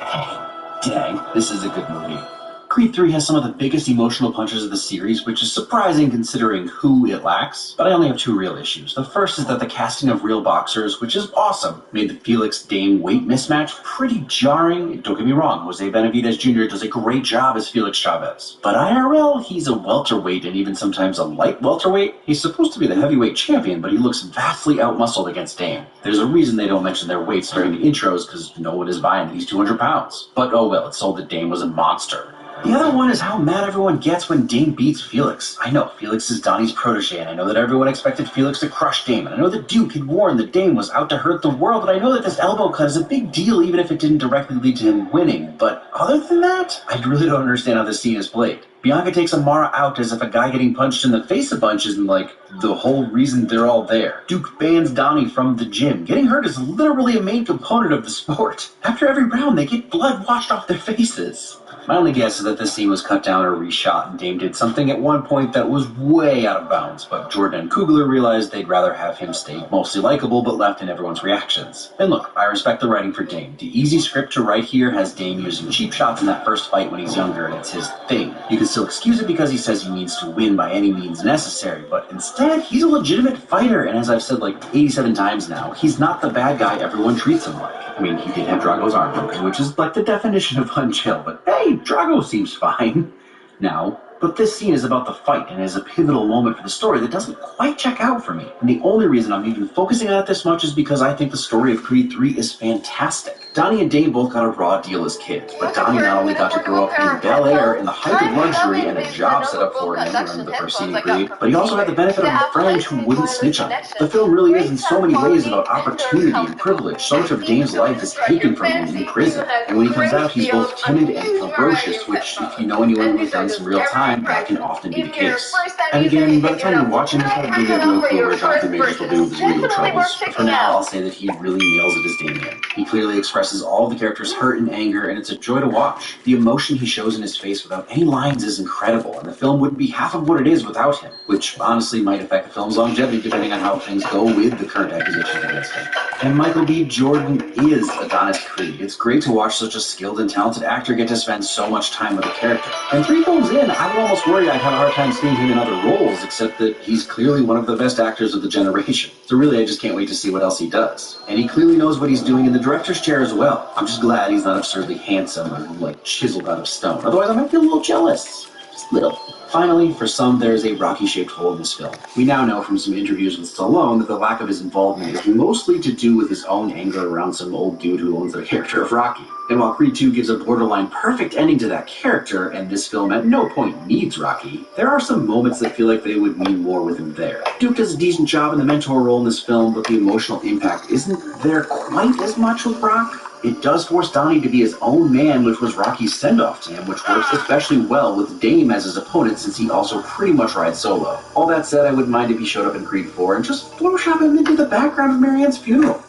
dang, this is a good movie. Creed 3 has some of the biggest emotional punches of the series, which is surprising considering who it lacks, but I only have two real issues. The first is that the casting of real boxers, which is awesome, made the Felix-Dame weight mismatch pretty jarring. Don't get me wrong, Jose Benavidez Jr. does a great job as Felix Chavez. But IRL, he's a welterweight and even sometimes a light welterweight. He's supposed to be the heavyweight champion, but he looks vastly outmuscled against Dame. There's a reason they don't mention their weights during the intros, because no one is buying that he's 200 pounds. But oh well, it's sold that Dame was a monster. The other one is how mad everyone gets when Dame beats Felix. I know Felix is Donnie's protege, and I know that everyone expected Felix to crush Dame, and I know that Duke had warned that Dame was out to hurt the world, but I know that this elbow cut is a big deal even if it didn't directly lead to him winning. But other than that, I really don't understand how this scene is played. Bianca takes Amara out as if a guy getting punched in the face a bunch isn't, like, the whole reason they're all there. Duke bans Donnie from the gym. Getting hurt is literally a main component of the sport. After every round, they get blood washed off their faces. My only guess is that this scene was cut down or reshot, and Dame did something at one point that was way out of bounds, but Jordan and Coogler realized they'd rather have him stay mostly likable but left in everyone's reactions. And look, I respect the writing for Dame. The easy script to write here has Dame using cheap shots in that first fight when he's younger, and it's his thing. You can still excuse it because he says he means to win by any means necessary, but instead, he's a legitimate fighter, and as I've said like 87 times now, he's not the bad guy everyone treats him like. I mean, he did have Drago's arm broken, which is like the definition of unchill, but hey, Drago seems fine now. But this scene is about the fight and is a pivotal moment for the story that doesn't quite check out for me. And the only reason I'm even focusing on it this much is because I think the story of Creed 3 is fantastic. Donnie and Dame both got a raw deal as kids, but Donnie not only got to grow up in Bel Air in the height of luxury and a job set up for him in the first scene in Creed, but he also had the benefit of a friend who wouldn't snitch on him. The film really is in so many ways about opportunity and privilege. So much of Dame's life is taken from him in prison. And when he comes out, he's both timid and ferocious, which, if you know anyone who's done some real time, that can often be the case. And again, by the time you're watching, you probably have no clue where Jonathan Majors will do with his legal troubles. But for now, I'll say that he really nails it as Damien. He clearly expresses all of the character's hurt and anger, and it's a joy to watch. The emotion he shows in his face without any lines is incredible, and the film wouldn't be half of what it is without him, which honestly might affect the film's longevity depending on how things go with the current accusations against him. And Michael B. Jordan is Adonis Creed. It's great to watch such a skilled and talented actor get to spend so much time with a character. And 3 films in, I would almost worry I'd have a hard time seeing him in other roles, except that he's clearly one of the best actors of the generation. So really, I just can't wait to see what else he does. And he clearly knows what he's doing in the director's chair as well. I'm just glad he's not absurdly handsome or, like, chiseled out of stone. Otherwise, I might feel a little jealous. Just a little. Finally, for some, there is a Rocky-shaped hole in this film. We now know from some interviews with Stallone that the lack of his involvement is mostly to do with his own anger around some old dude who owns the character of Rocky. And while Creed 2 gives a borderline perfect ending to that character, and this film at no point needs Rocky, there are some moments that feel like they would mean more with him there. Duke does a decent job in the mentor role in this film, but the emotional impact isn't there quite as much with Rock. It does force Donnie to be his own man, which was Rocky's send-off to him, which works especially well with Dame as his opponent since he also pretty much rides solo. All that said, I wouldn't mind if he showed up in Creed 4 and just Photoshop him into the background of Marianne's funeral.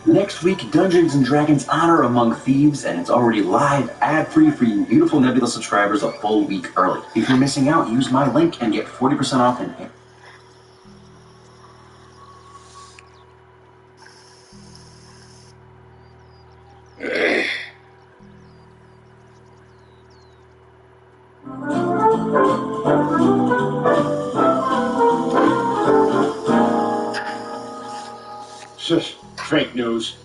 Next week, Dungeons & Dragons Honor Among Thieves, and it's already live, ad-free for you beautiful Nebula subscribers a full week early. If you're missing out, use my link and get 40% off in here. Shush. Fake news.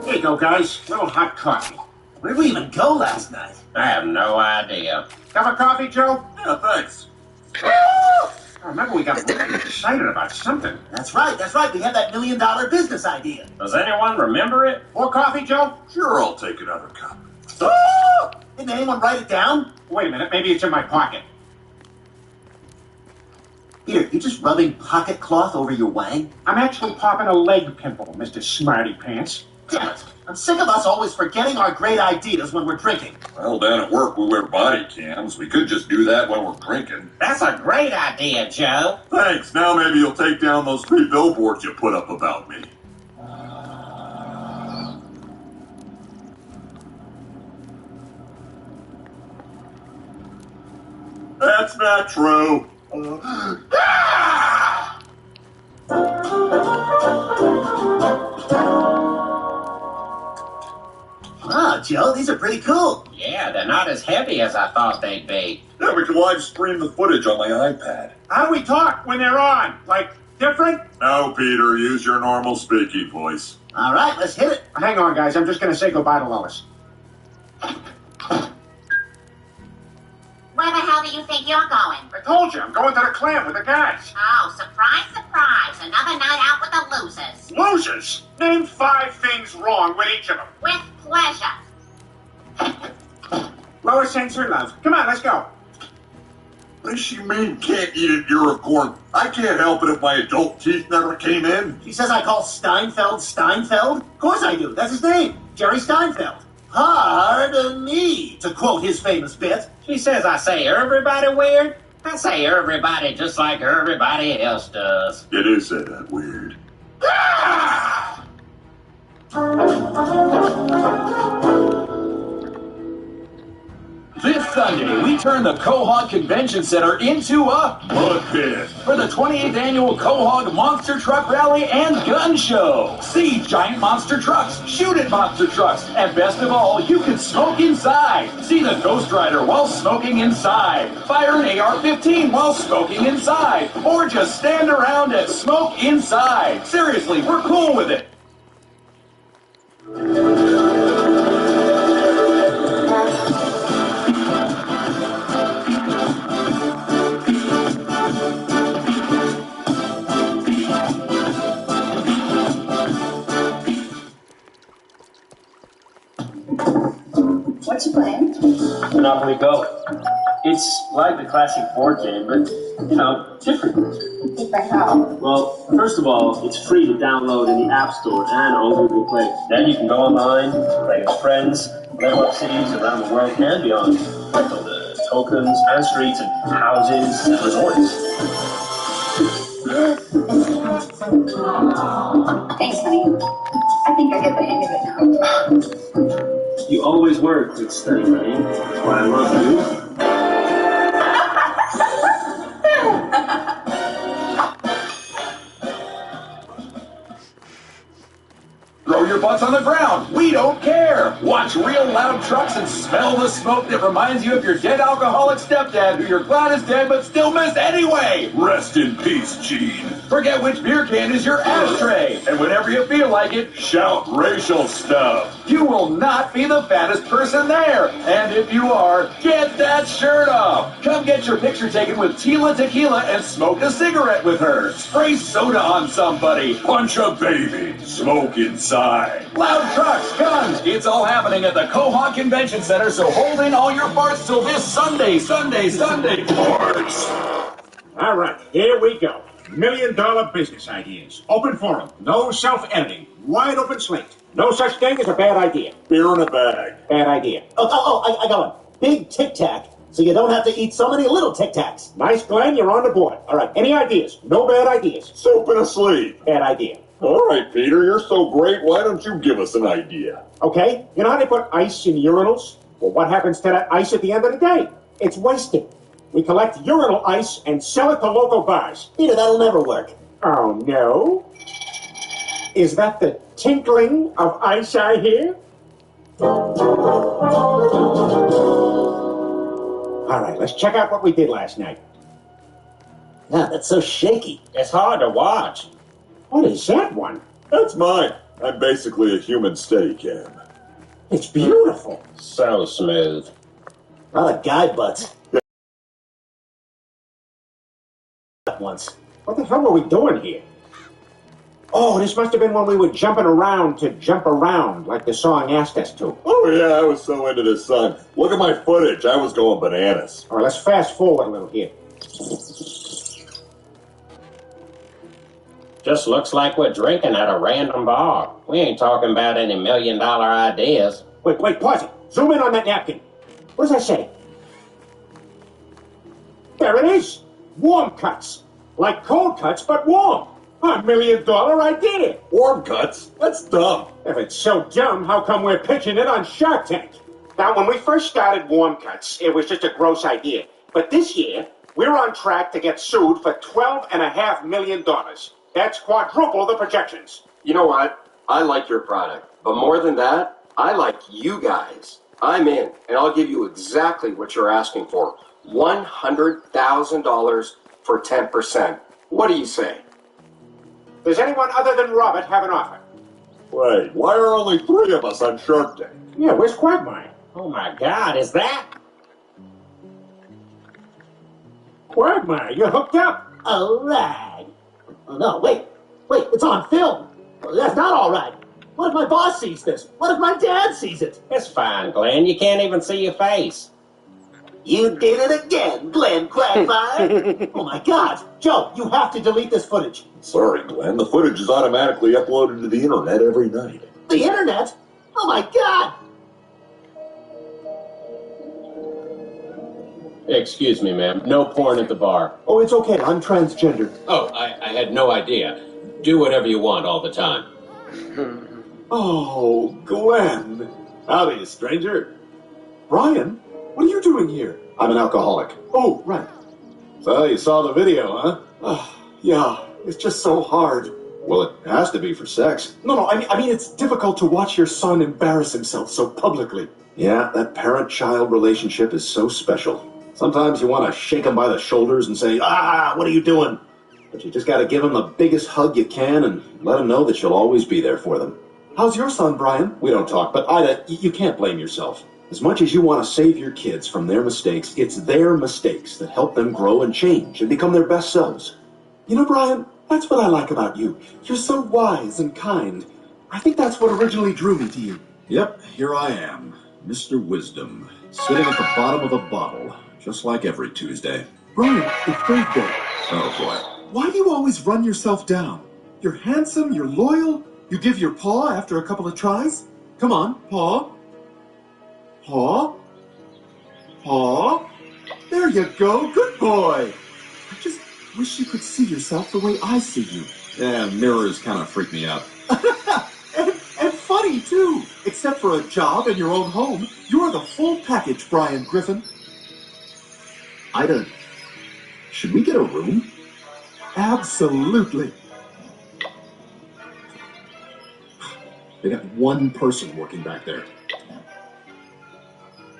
Here you go, guys. Little hot coffee. Where did we even go last night? I have no idea. Cup of coffee, Joe? Yeah, thanks. I remember we got really excited about something. That's right. We had that $1 million business idea. Does anyone remember it? More coffee, Joe? Sure, I'll take another cup. Oh! Didn't anyone write it down? Wait a minute, maybe it's in my pocket. Peter, you just rubbing pocket cloth over your wang? I'm actually popping a leg pimple, Mr. Smarty Pants. Damn it. I'm sick of us always forgetting our great ideas when we're drinking. Well, down at work, we wear body cams. We could just do that when we're drinking. That's a great idea, Joe. Thanks. Now maybe you'll take down those 3 billboards you put up about me. That's not true. Ah, Joe, these are pretty cool. Yeah, they're not as heavy as I thought they'd be. Yeah, we can live stream the footage on my iPad. How do we talk when they're on? Like, different? No, Peter, use your normal speaking voice. All right, let's hit it. Hang on, guys. I'm just going to say goodbye to Lois. Where the hell do you think you're going? I told you, I'm going to the clam with the guys. Oh, surprise, surprise. Another night out with the losers. Losers? Name 5 things wrong with each of them. With pleasure. Lois sends her love. Come on, let's go. What does she mean, can't eat an ear of corn? I can't help it if my adult teeth never came in. She says I call Steinfeld Steinfeld? Of course I do. That's his name. Jerry Steinfeld. Pardon me, to quote his famous bit. She says I say everybody weird. I say everybody just like everybody else does. You do say that weird. This Sunday, we turn the Quahog Convention Center into a mud pit for the 28th annual Quahog Monster Truck Rally and Gun Show. See giant monster trucks, shoot at monster trucks, and best of all, you can smoke inside. See the Ghost Rider while smoking inside. Fire an AR-15 while smoking inside. Or just stand around and smoke inside. Seriously, we're cool with it. What you playing? Monopoly Go. It's like the classic board game, but, different. Different how? Well, first of all, it's free to download in the App Store and on Google Play. Then you can go online, play with friends, level up cities around the world and beyond. Build tokens and streets and houses and resorts. Thanks, honey. I think I get the hang of it now. You always were a quick study, honey. That's why I love you. Throw your butts on the ground. We don't care. Watch real loud trucks and smell the smoke that reminds you of your dead alcoholic stepdad who you're glad is dead but still miss anyway. Rest in peace, Gene. Forget which beer can is your ashtray. And whenever you feel like it, shout racial stuff. You will not be the fattest person there. And if you are, get that shirt off. Come get your picture taken with Tila Tequila and smoke a cigarette with her. Spray soda on somebody. Punch a baby. Smoke inside. Loud trucks, guns, it's all happening at the Quahog Convention Center, so hold in all your farts till this Sunday. Farts! All right, here we go. $1 million business ideas. Open forum. No self-editing. Wide open slate. No such thing as a bad idea. Beer in a bag. Bad idea. I got one. Big Tic Tac, so you don't have to eat so many little Tic Tacs. Nice, Glenn. You're on the board. All right, any ideas? No bad ideas. Soap in a sleeve. Bad idea. All right, Peter, you're so great. Why don't you give us an idea? Okay, you know how they put ice in urinals? Well, what happens to that ice at the end of the day? It's wasted. We collect urinal ice and sell it to local bars. Peter, that'll never work. Oh, no? Is that the tinkling of ice I hear? All right, let's check out what we did last night. Yeah, that's so shaky. It's hard to watch. What is that one? That's mine. I'm basically a human steady cam. It's beautiful. So smooth. A lot of guy butts. Once. What the hell were we doing here? Oh, this must have been when we were jumping around to jump around, like the song asked us to. Oh, yeah, I was so into this song. Look at my footage. I was going bananas. All right, let's fast forward a little here. Just looks like we're drinking at a random bar. We ain't talking about any $1 million ideas. Wait, pause it. Zoom in on that napkin. What does that say? There it is. Warm cuts. Like cold cuts, but warm. $1 million idea. Warm cuts? That's dumb. If it's so dumb, how come we're pitching it on Shark Tank? Now, when we first started Warm Cuts, it was just a gross idea. But this year, we're on track to get sued for $12.5 million. That's quadruple the projections. You know what? I like your product. But more than that, I like you guys. I'm in, and I'll give you exactly what you're asking for. $100,000 for 10%. What do you say? Does anyone other than Robert have an offer? Wait, why are only 3 of us on Shark Tank? Yeah, where's Quagmire? Oh my God, is that? Quagmire, you're hooked up. All right. Oh, no, wait, it's on film. That's not all right. What if my boss sees this? What if my dad sees it? It's fine, Glenn. You can't even see your face. You did it again, Glenn Quagmire. Oh my God. Joe, you have to delete this footage. Sorry, Glenn. The footage is automatically uploaded to the internet every night. The internet? Oh my God. Excuse me, ma'am. No porn at the bar. Oh, it's okay. I'm transgender. Oh, I had no idea. Do whatever you want all the time. Oh, Glenn. Howdy, stranger. Brian, what are you doing here? I'm an alcoholic. Oh, right. So you saw the video, huh? Yeah, it's just so hard. Well, it has to be for sex. No, I mean it's difficult to watch your son embarrass himself so publicly. Yeah, that parent-child relationship is so special. Sometimes you want to shake him by the shoulders and say, what are you doing? But you just got to give him the biggest hug you can and let him know that you'll always be there for them. How's your son, Brian? We don't talk, but Ida, you can't blame yourself. As much as you want to save your kids from their mistakes, it's their mistakes that help them grow and change and become their best selves. You know, Brian, that's what I like about you. You're so wise and kind. I think that's what originally drew me to you. Yep, here I am, Mr. Wisdom, sitting at the bottom of the bottle, just like every Tuesday. Brian, it's Thursday. Oh, boy. Why do you always run yourself down? You're handsome, you're loyal, you give your paw after a couple of tries. Come on, paw. Paw. Paw. There you go, good boy. I just wish you could see yourself the way I see you. Yeah, mirrors kind of freak me out. and funny, too. Except for a job and your own home, you're the full package, Brian Griffin. Ida, should we get a room? Absolutely. They got one person working back there.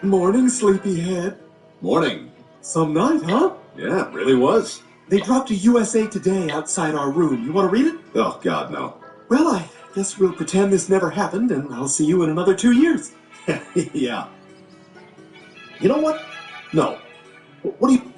Morning, sleepyhead. Morning. Some night, huh? Yeah, it really was. They dropped a USA Today outside our room. You want to read it? Oh, God, no. Well, I guess we'll pretend this never happened, and I'll see you in another 2 years. Yeah. You know what? No. What do you...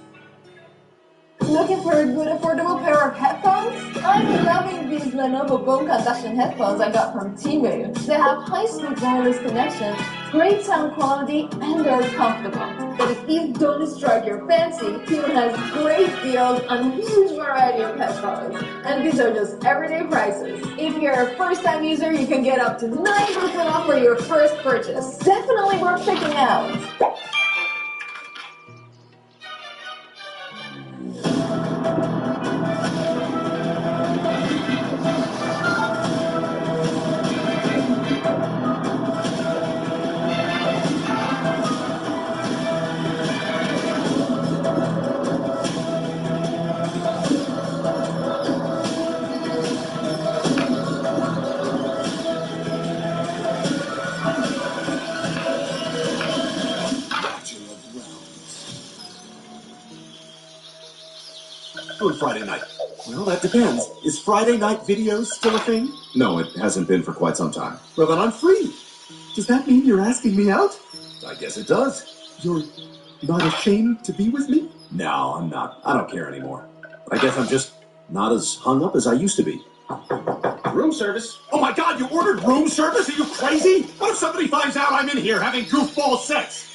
Looking looking for a good affordable pair of headphones? I'm loving these Lenovo bone conduction headphones I got from Temu. They have high-speed wireless connection, great sound quality, and they're comfortable. But if these don't strike your fancy, Temu has great deals on a huge variety of headphones. And these are just everyday prices. If you're a first-time user, you can get up to 90% off for your first purchase. Definitely worth checking out. On Friday night. Well, that depends. Is Friday night videos still a thing? No, it hasn't been for quite some time. Well, then I'm free. Does that mean you're asking me out? I guess it does. You're not ashamed to be with me? No, I'm not. I don't care anymore. I guess I'm just not as hung up as I used to be. Room service. Oh my God, you ordered room service? Are you crazy? What if somebody finds out I'm in here having goofball sex?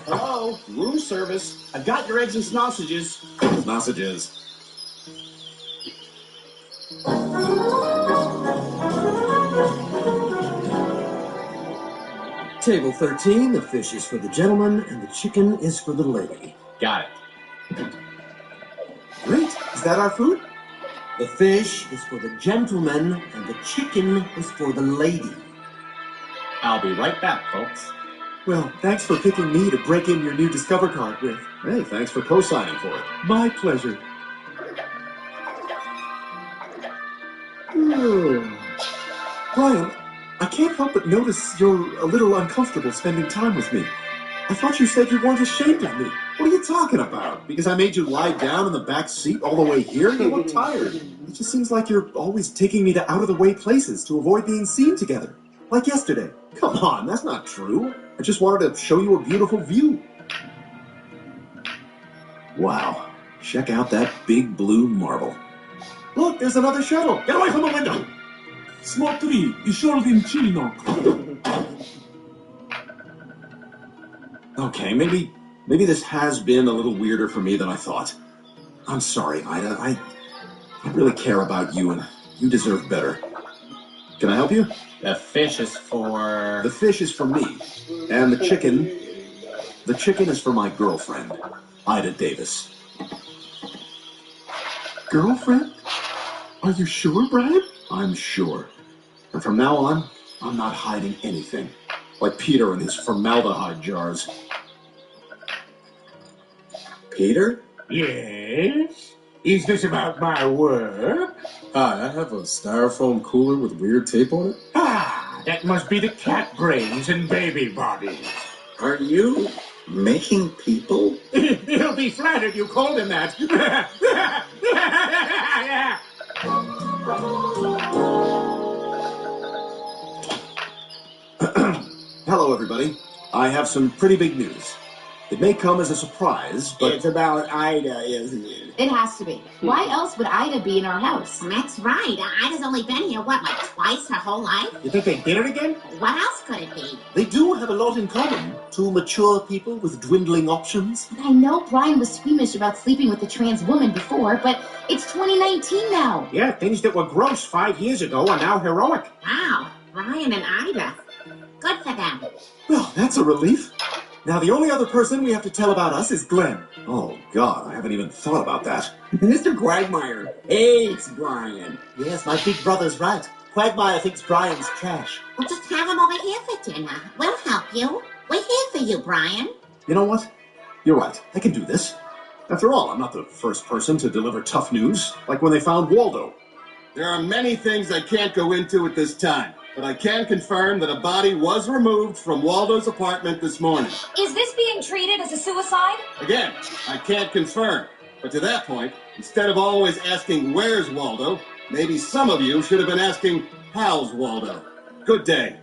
Hello, room service. I've got your eggs and sausages. Sausages. Table 13, the fish is for the gentleman, and the chicken is for the lady. Got it. Great. Is that our food? The fish is for the gentleman, and the chicken is for the lady. I'll be right back, folks. Well, thanks for picking me to break in your new Discover card with. Hey, thanks for co-signing for it. My pleasure. Brian, I can't help but notice you're a little uncomfortable spending time with me. I thought you said you weren't ashamed of me. What are you talking about? Because I made you lie down in the back seat all the way here? You look tired. It just seems like you're always taking me to out-of-the-way places to avoid being seen together. Like yesterday. Come on, that's not true. I just wanted to show you a beautiful view. Wow. Check out that big blue marble. Look, there's another shuttle. Get away from the window. Смотри, еще один чинок. Okay, maybe this has been a little weirder for me than I thought. I'm sorry, Ida. I really care about you, and you deserve better. Can I help you? The fish is for... The fish is for me. And the chicken is for my girlfriend, Ida Davis. Girlfriend? Are you sure, Brian? I'm sure. And from now on, I'm not hiding anything. Like Peter and his formaldehyde jars. Peter? Yes? Is this about my work? Hi, I have a styrofoam cooler with weird tape on it. Ah, that must be the cat brains and baby bodies. Are you making people? He'll be flattered you called him that. Hello, everybody. I have some pretty big news. It may come as a surprise, but... It's about Ida, isn't it? It has to be. Why else would Ida be in our house? That's right. Ida's only been here, what, like twice her whole life? You think they did it again? What else could it be? They do have a lot in common. Two mature people with dwindling options. I know Brian was squeamish about sleeping with a trans woman before, but it's 2019 now. Yeah, things that were gross 5 years ago are now heroic. Wow, Brian and Ida. Good for them. Well, that's a relief. Now, the only other person we have to tell about us is Glenn. Oh, God, I haven't even thought about that. Mr. Quagmire hates Brian. Yes, my big brother's right. Quagmire thinks Brian's trash. Well, just have him over here for dinner. We'll help you. We're here for you, Brian. You know what? You're right. I can do this. After all, I'm not the first person to deliver tough news, like when they found Waldo. There are many things I can't go into at this time, but I can confirm that a body was removed from Waldo's apartment this morning. Is this being treated as a suicide? Again, I can't confirm, but to that point, instead of always asking where's Waldo, maybe some of you should have been asking how's Waldo. Good day.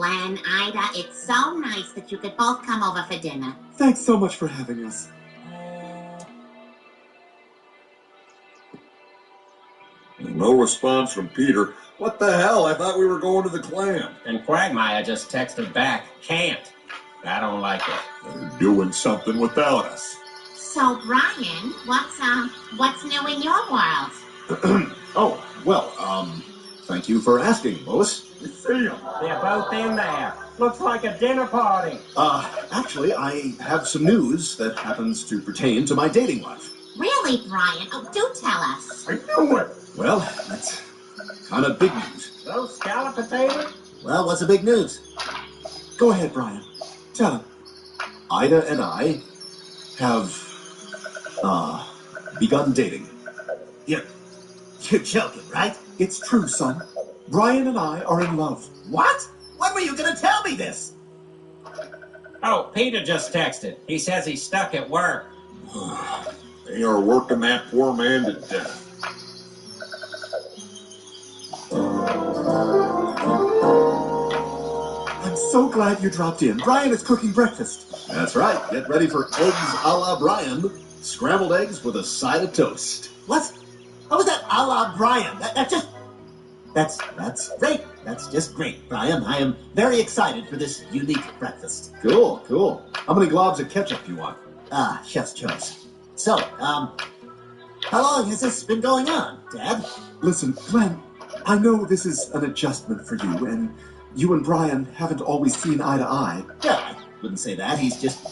Glenn, Ida, it's so nice that you could both come over for dinner. Thanks so much for having us. No response from Peter. What the hell? I thought we were going to the clam. And Quagmire just texted back, can't. I don't like it. They're doing something without us. So, Brian, what's new in your world? Oh, well, thank you for asking, Lois. See them. They're both in there. Looks like a dinner party. Actually, I have some news that happens to pertain to my dating life. Really, Brian? Oh, do tell us. I knew it. Well, that's kind of big news. Those scallop potatoes? Well, what's the big news? Go ahead, Brian. Tell him. Ida and I have, begun dating. You're joking, right? It's true, son. Brian and I are in love. What? When were you gonna tell me this? Oh, Peter just texted. He says he's stuck at work. They are working that poor man to death. I'm so glad you dropped in. Brian is cooking breakfast. That's right. Get ready for eggs a la Brian. Scrambled eggs with a side of toast. What? How was that a la Brian? That's great. That's just great, Brian. I am very excited for this unique breakfast. Cool, cool. How many globs of ketchup do you want? Chef's choice. So, how long has this been going on, Dad? Listen, Glenn, I know this is an adjustment for you, and you and Brian haven't always seen eye to eye. Yeah, I wouldn't say that. He's just,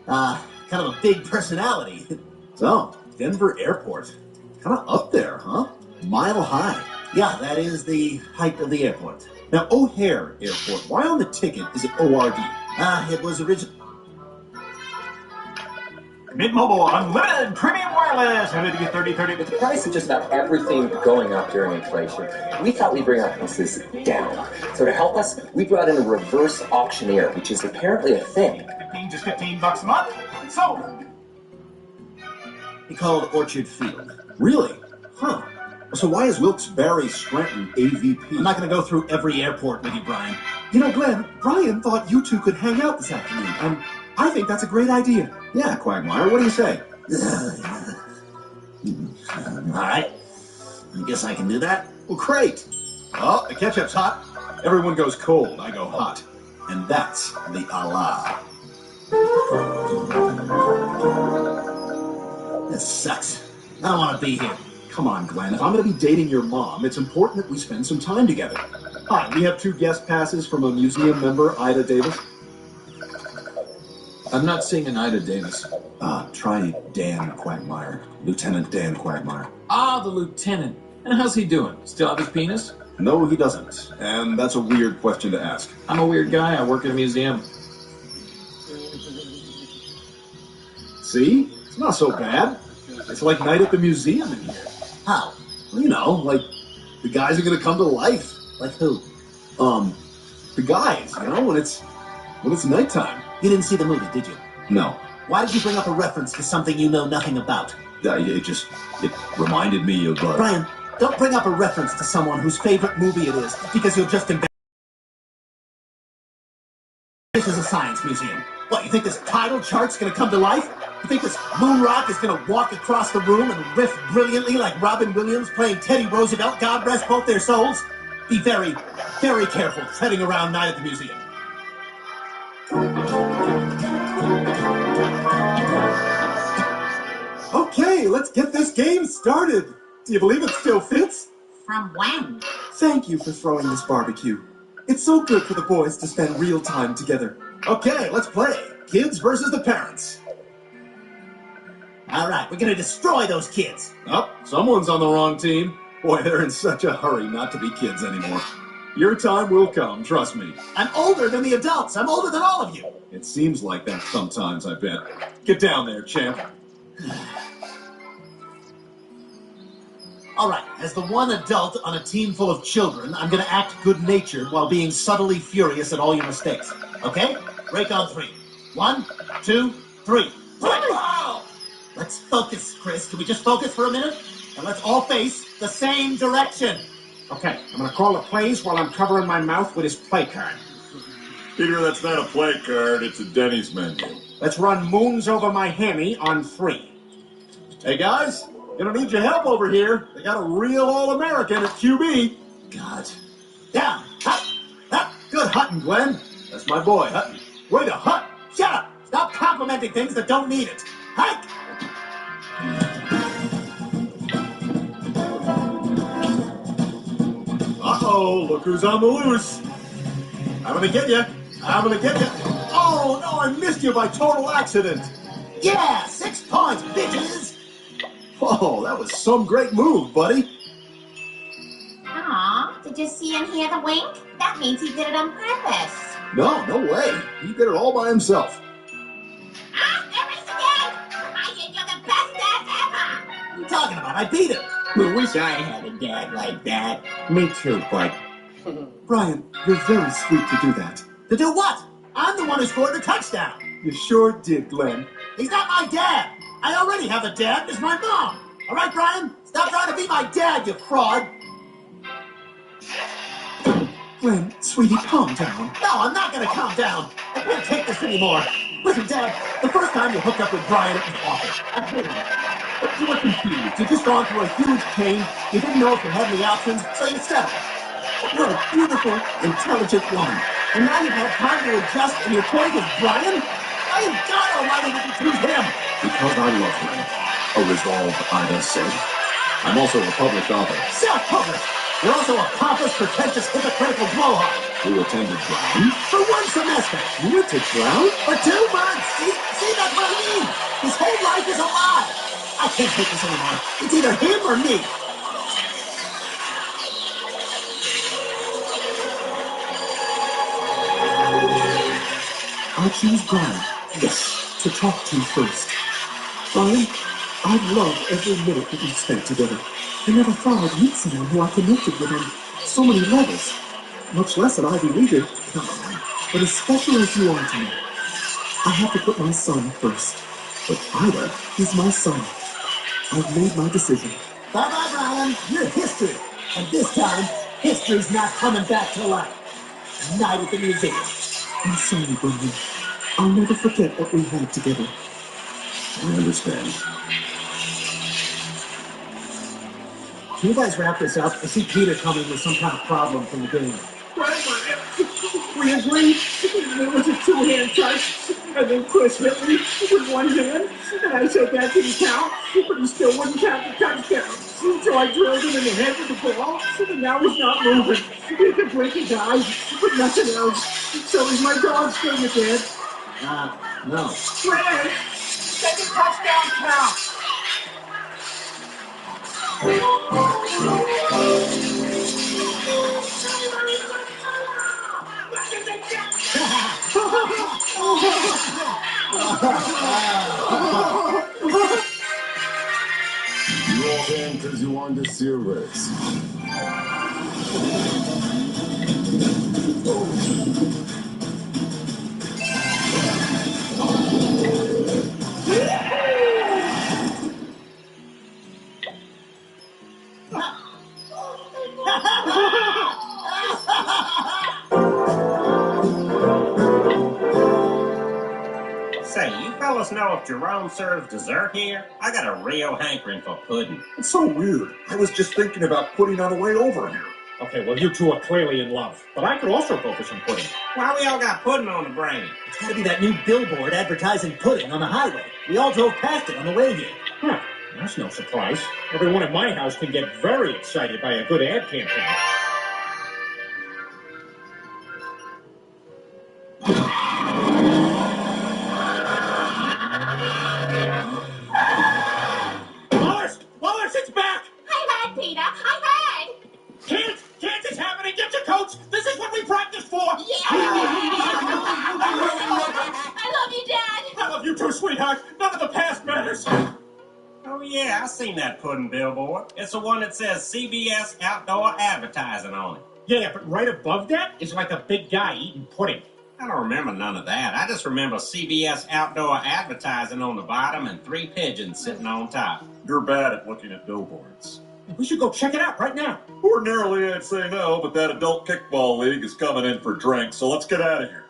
kind of a big personality. So, Denver Airport. Kind of up there, huh? Mile high. Yeah, that is the height of the airport. Now, O'Hare Airport, why on the ticket is it ORD? It was original. Mint Mobile Unlimited Premium Wireless. How did you get 30/30? With the price of just about everything going up during inflation, we thought we'd bring our prices down. So to help us, we brought in a reverse auctioneer, which is apparently a thing. Just $15 a month. So, He called Orchard Field. Really? Huh. So why is Wilkes-Barre Scranton AVP? I'm not going to go through every airport with you, Brian. You know, Glenn, Brian thought you two could hang out this afternoon, and I think that's a great idea. Yeah, Quagmire, what do you say? All right. I guess I can do that. Well, great. Oh, the ketchup's hot. Everyone goes cold, I go hot. And that's the Allah. This sucks. I don't want to be here. Come on, Glenn. If I'm going to be dating your mom, it's important that we spend some time together. Hi, we have 2 guest passes from a museum member, Ida Davis. I'm not seeing an Ida Davis. Try Dan Quagmire. Lieutenant Dan Quagmire. Ah, the lieutenant. And how's he doing? Still have his penis? No, he doesn't. And that's a weird question to ask. I'm a weird guy. I work at a museum. See? It's not so bad. It's like night at the museum in here. How? Well, you know, like the guys are going to come to life. Like who? The guys, you know, when it's nighttime. You didn't see the movie, did you? No. Why did you bring up a reference to something you know nothing about? It reminded me of... Brian, don't bring up a reference to someone whose favorite movie it is, because you'll just embarrass... This is a science museum. What, you think this tidal chart's gonna come to life? You think this moon rock is gonna walk across the room and riff brilliantly like Robin Williams playing Teddy Roosevelt, God rest both their souls? Be very, very careful treading around night at the museum. Okay, let's get this game started. Do you believe it still fits? From when? Thank you for throwing this barbecue. It's so good for the boys to spend real time together. Okay, let's play. Kids versus the parents. All right, we're gonna destroy those kids. Oh, someone's on the wrong team. Boy, they're in such a hurry not to be kids anymore. Your time will come, trust me. I'm older than the adults. I'm older than all of you. It seems like that sometimes, I bet. Get down there, champ. All right, as the one adult on a team full of children, I'm gonna act good-natured while being subtly furious at all your mistakes. Okay? Break on 3. 1, 2, 3. Wow! Let's focus, Chris. Can we just focus for a minute? And let's all face the same direction. okay, I'm gonna call the plays while I'm covering my mouth with his play card. Peter, that's not a play card. It's a Denny's menu. Let's run moons over my hammy on 3. Hey, guys, gonna need your help over here. They got a real All-American at QB. God. Down, hut, hut. Good hutting, Glenn. That's my boy, Hutton. Way to hut. Shut up! Stop complimenting things that don't need it. Hike! Uh-oh, look who's on the loose. I'm gonna get you. I'm gonna get you. Oh, no, I missed you by total accident. Yeah, 6 points, bitches! Whoa, that was some great move, buddy. Aw, did you see and hear the wink? That means he did it on purpose. No way. He did it all by himself. Ah, there is again! I think you're the best dad ever! What are you talking about? I beat him. I wish I had a dad like that. Me too, bud. Brian, you're very sweet to do that. To do what? I'm the one who scored the touchdown. You sure did, Glenn. He's not my dad. I already have a dad. It's my mom. All right, Brian? Stop trying to be my dad, you fraud. Glenn, sweetie, calm down. No, I'm not going to calm down. I can't take this anymore. Listen, Dad, the first time you hooked up with Brian, it was awful. I hated it. But you were confused. You'd just gone through a huge pain. You didn't know if you had any options, so you settled. You're a beautiful, intelligent woman. And now you've had time to adjust, and your choice is Brian? I am God Almighty that you choose him. Because I love him. A resolve, Ida said. I'm also a published author. Self-published. You're also a pompous, pretentious, hypocritical blowhard. Who attended Brown? For 1 semester. You went to Brown? For 2 months. See, that's what I mean. His whole life is a lie. I can't take this anymore. It's either him or me. I choose Brian. Yes, to talk to you first. Brian, I love every minute that we spent together. I never thought I'd meet someone who I connected with on so many levels. Much less an Ivy Leaguer. But as special as you are to me, I have to put my son first. But Ida is my son. I've made my decision. Bye-bye, Brian. You're history. And this time, history's not coming back to life. Night at the museum. I'm sorry, Brian. I'll never forget what we had together. I understand. Can you guys wrap this up? I see Peter coming with some kind of problem from the game. We agreed it was a 2-hand touch, and then Chris hit me with 1 hand, and I said that didn't count, but he still wouldn't count the touchdown. So I drilled him in the head with the ball, and now he's not moving. He can blink his eyes, but nothing else. So is my dog still your dad? No. Fred, second touchdown count. You all in because you want to see a race. Say, you fellas know if Jerome serves dessert here? I got a real hankering for pudding. It's so weird. I was just thinking about putting on the way over here. Okay, well, you two are clearly in love. But I could also go for some pudding. Why we all got pudding on the brain? It's gotta be that new billboard advertising pudding on the highway. We all drove past it on the way here. Huh, that's no surprise. Everyone at my house can get very excited by a good ad campaign. Wallace, it's back! I heard, Peter. I heard. Kids, it's happening. Get your coats. This is what we practiced for. Yeah. I love you, Dad. I love you too, sweetheart. None of the past matters. Oh yeah, I seen that pudding billboard. It's the one that says CBS Outdoor Advertising on it. Yeah, but right above that is like a big guy eating pudding. I don't remember none of that. I just remember CBS Outdoor Advertising on the bottom and 3 pigeons sitting on top. You're bad at looking at billboards. We should go check it out right now. Ordinarily, I'd say no, but that adult kickball league is coming in for drinks, so let's get out of here.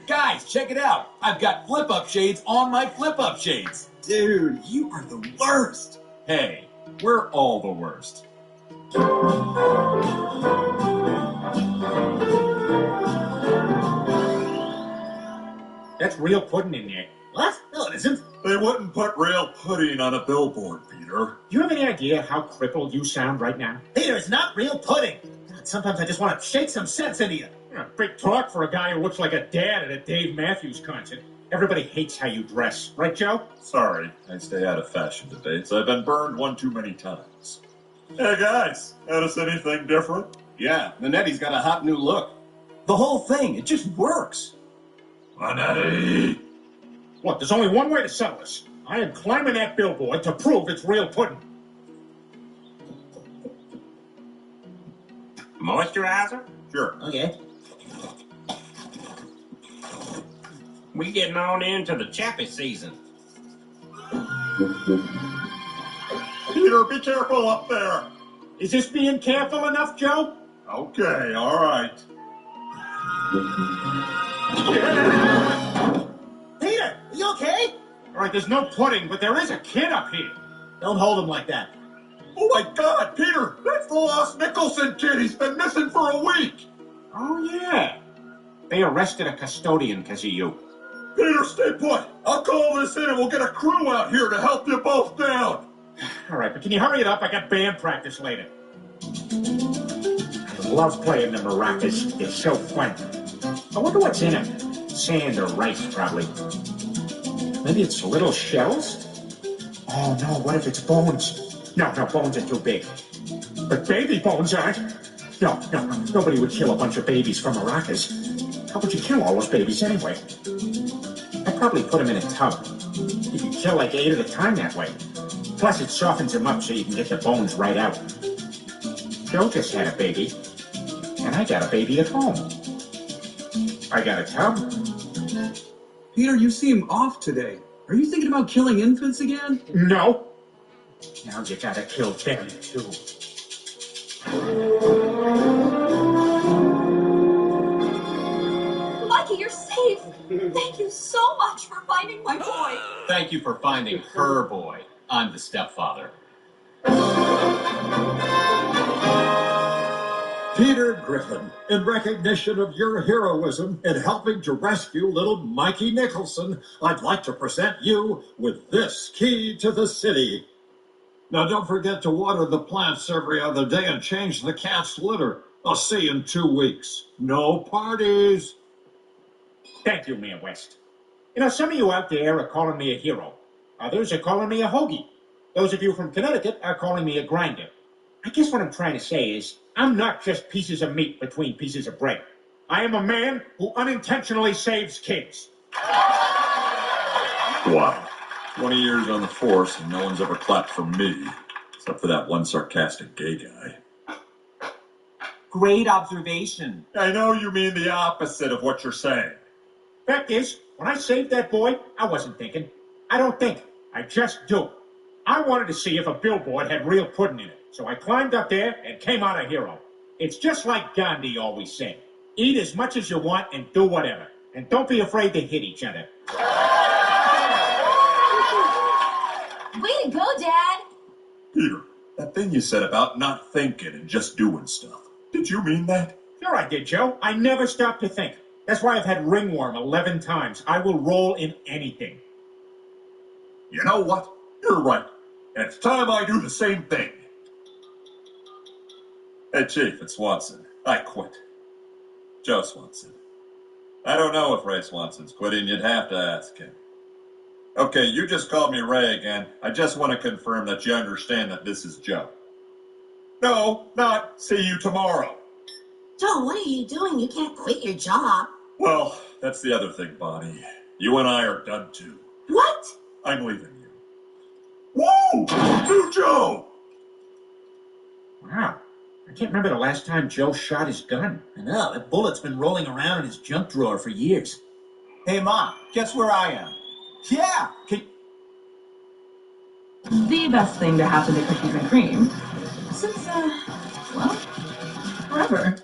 Guys, check it out. I've got flip-up shades on my flip-up shades. Dude, you are the worst. Hey, we're all the worst. That's real pudding in there. What? No, it isn't. They wouldn't put real pudding on a billboard, Peter. Do you have any idea how crippled you sound right now? Peter, it's not real pudding. God, sometimes I just want to shake some sense into you. Big talk for a guy who looks like a dad at a Dave Matthews concert. Everybody hates how you dress. Right, Joe? Sorry, I stay out of fashion debates. I've been burned one too many times. Hey, guys, notice anything different? Yeah, Manetti's got a hot new look. The whole thing, it just works. Manetti! Look, there's only one way to settle this. I am climbing that billboard to prove it's real pudding. Moisturizer? Sure. Okay. We getting on into the chappy season. Peter, be careful up there. Is this being careful enough, Joe? Okay, all right. Peter, are you okay? All right, there's no pudding, but there is a kid up here. Don't hold him like that. Oh my God, Peter! That's the Lost Nicholson kid. He's been missing for a week. Oh, yeah. They arrested a custodian because of you. Peter, stay put. I'll call this in and we'll get a crew out here to help you both down. All right, but can you hurry it up? I got band practice later. I love playing the maracas. They're so fun. I wonder what's in them. Sand or rice, probably. Maybe it's little shells? Oh, no, what if it's bones? No, bones are too big. But baby bones aren't. No, nobody would kill a bunch of babies for maracas. How would you kill all those babies anyway? I'd probably put them in a tub. You can kill like 8 at a time that way. Plus, it softens them up so you can get the bones right out. Joe just had a baby, and I got a baby at home. I got a tub. Peter, you seem off today. Are you thinking about killing infants again? No. Now you gotta kill them, too. Mikey, you're safe. Thank you so much for finding my boy. Thank you for finding her boy. I'm the stepfather. Peter Griffin, in recognition of your heroism in helping to rescue little Mikey Nicholson, I'd like to present you with this key to the city. Now, don't forget to water the plants every other day and change the cat's litter. I'll see you in 2 weeks. No parties. Thank you, Mayor West. You know, some of you out there are calling me a hero. Others are calling me a hoagie. Those of you from Connecticut are calling me a grinder. I guess what I'm trying to say is, I'm not just pieces of meat between pieces of bread. I am a man who unintentionally saves kids. Wow. 20 years on the force and no one's ever clapped for me. Except for that one sarcastic gay guy. Great observation. I know you mean the opposite of what you're saying. Fact is, when I saved that boy, I wasn't thinking. I don't think. I just do. I wanted to see if a billboard had real pudding in it. So I climbed up there and came out a hero. It's just like Gandhi always said. Eat as much as you want and do whatever. And don't be afraid to hit each other. Way to go, Dad. Peter, that thing you said about not thinking and just doing stuff. Did you mean that? Sure I did, Joe. I never stopped to think. That's why I've had ringworm 11 times. I will roll in anything. You know what? You're right. And it's time I do the same thing. Hey, Chief, it's Swanson. I quit. Joe Swanson. I don't know if Ray Swanson's quitting. You'd have to ask him. Okay, you just called me Ray again. I just want to confirm that you understand that this is Joe. No, not see you tomorrow. Joe, what are you doing? You can't quit your job. Well, that's the other thing, Bonnie. You and I are done too. What? I'm leaving you. Whoa! New Joe! Wow. I can't remember the last time Joe shot his gun. I know, that bullet's been rolling around in his junk drawer for years. Hey, Mom, guess where I am? Yeah! The best thing to happen to cookies and cream since, well, forever.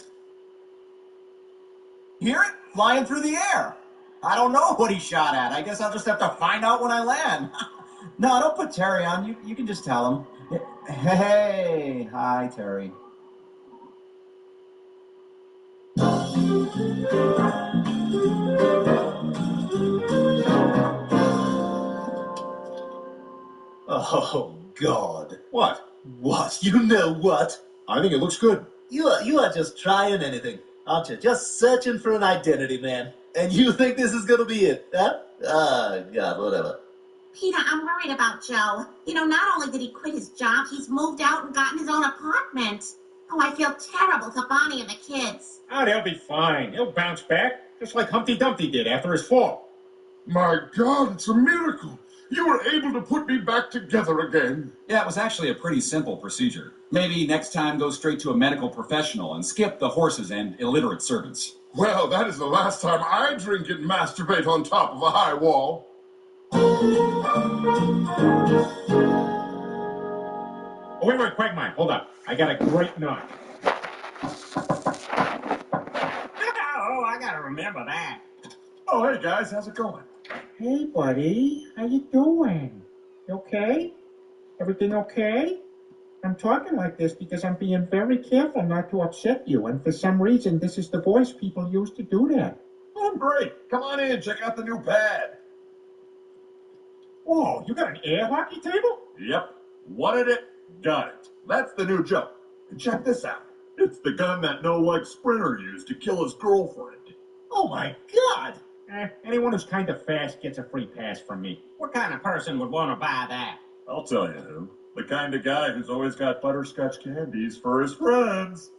Hear it? flying through the air. I don't know what he shot at. I guess I'll just have to find out when I land. No, don't put Terry on. You can just tell him. Hey, hi, Terry. Oh, God. What? What? You know what? I think it looks good. You are just trying anything, aren't you? Just searching for an identity, man. And you think this is gonna be it, huh? Ah, God, whatever. Peter, I'm worried about Joe. You know, not only did he quit his job, he's moved out and gotten his own apartment. Oh, I feel terrible for Bonnie and the kids. Oh, they'll be fine. He'll bounce back, just like Humpty Dumpty did after his fall. My God, it's a miracle. You were able to put me back together again. Yeah, it was actually a pretty simple procedure. Maybe next time go straight to a medical professional and skip the horses and illiterate servants. Well, that is the last time I drink and masturbate on top of a high wall. Oh, wait, Quagmire, hold up. I got a great knot. Oh, I gotta remember that. Oh, hey, guys, how's it going? Hey, buddy. How you doing? You okay? Everything okay? I'm talking like this because I'm being very careful not to upset you, and for some reason, this is the voice people use to do that. I'm great. Come on in, check out the new pad. Whoa, you got an air hockey table? Yep. Wanted it, got it. That's the new joke. And check this out. It's the gun that no-like Sprinter used to kill his girlfriend. Oh, my God! Anyone who's kind of fast gets a free pass from me. What kind of person would want to buy that? I'll tell you who. The kind of guy who's always got butterscotch candies for his friends.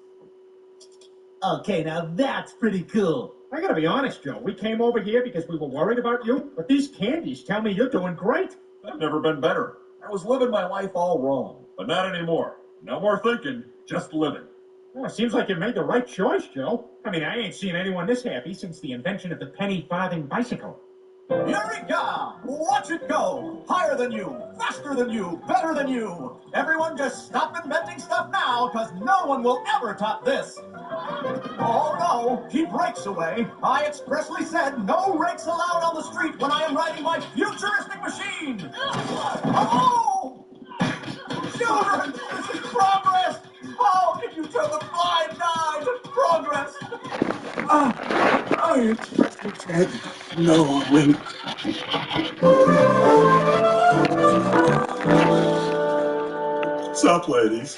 Okay, now that's pretty cool. I gotta be honest, Joe. We came over here because we were worried about you, but these candies tell me you're doing great. I've never been better. I was living my life all wrong, but not anymore. No more thinking, just living. Well, it seems like you made the right choice, Joe. I mean, I ain't seen anyone this happy since the invention of the penny farthing bicycle. Eureka! Watch it go! Higher than you, faster than you, better than you! Everyone just stop inventing stuff now, because no one will ever top this! Oh no, keep rakes away! I expressly said no rakes allowed on the street when I am riding my futuristic machine! Oh! Children, this is progress! How can you turn the blind eye to progress? I expected Ted. No, wait. What's up, ladies?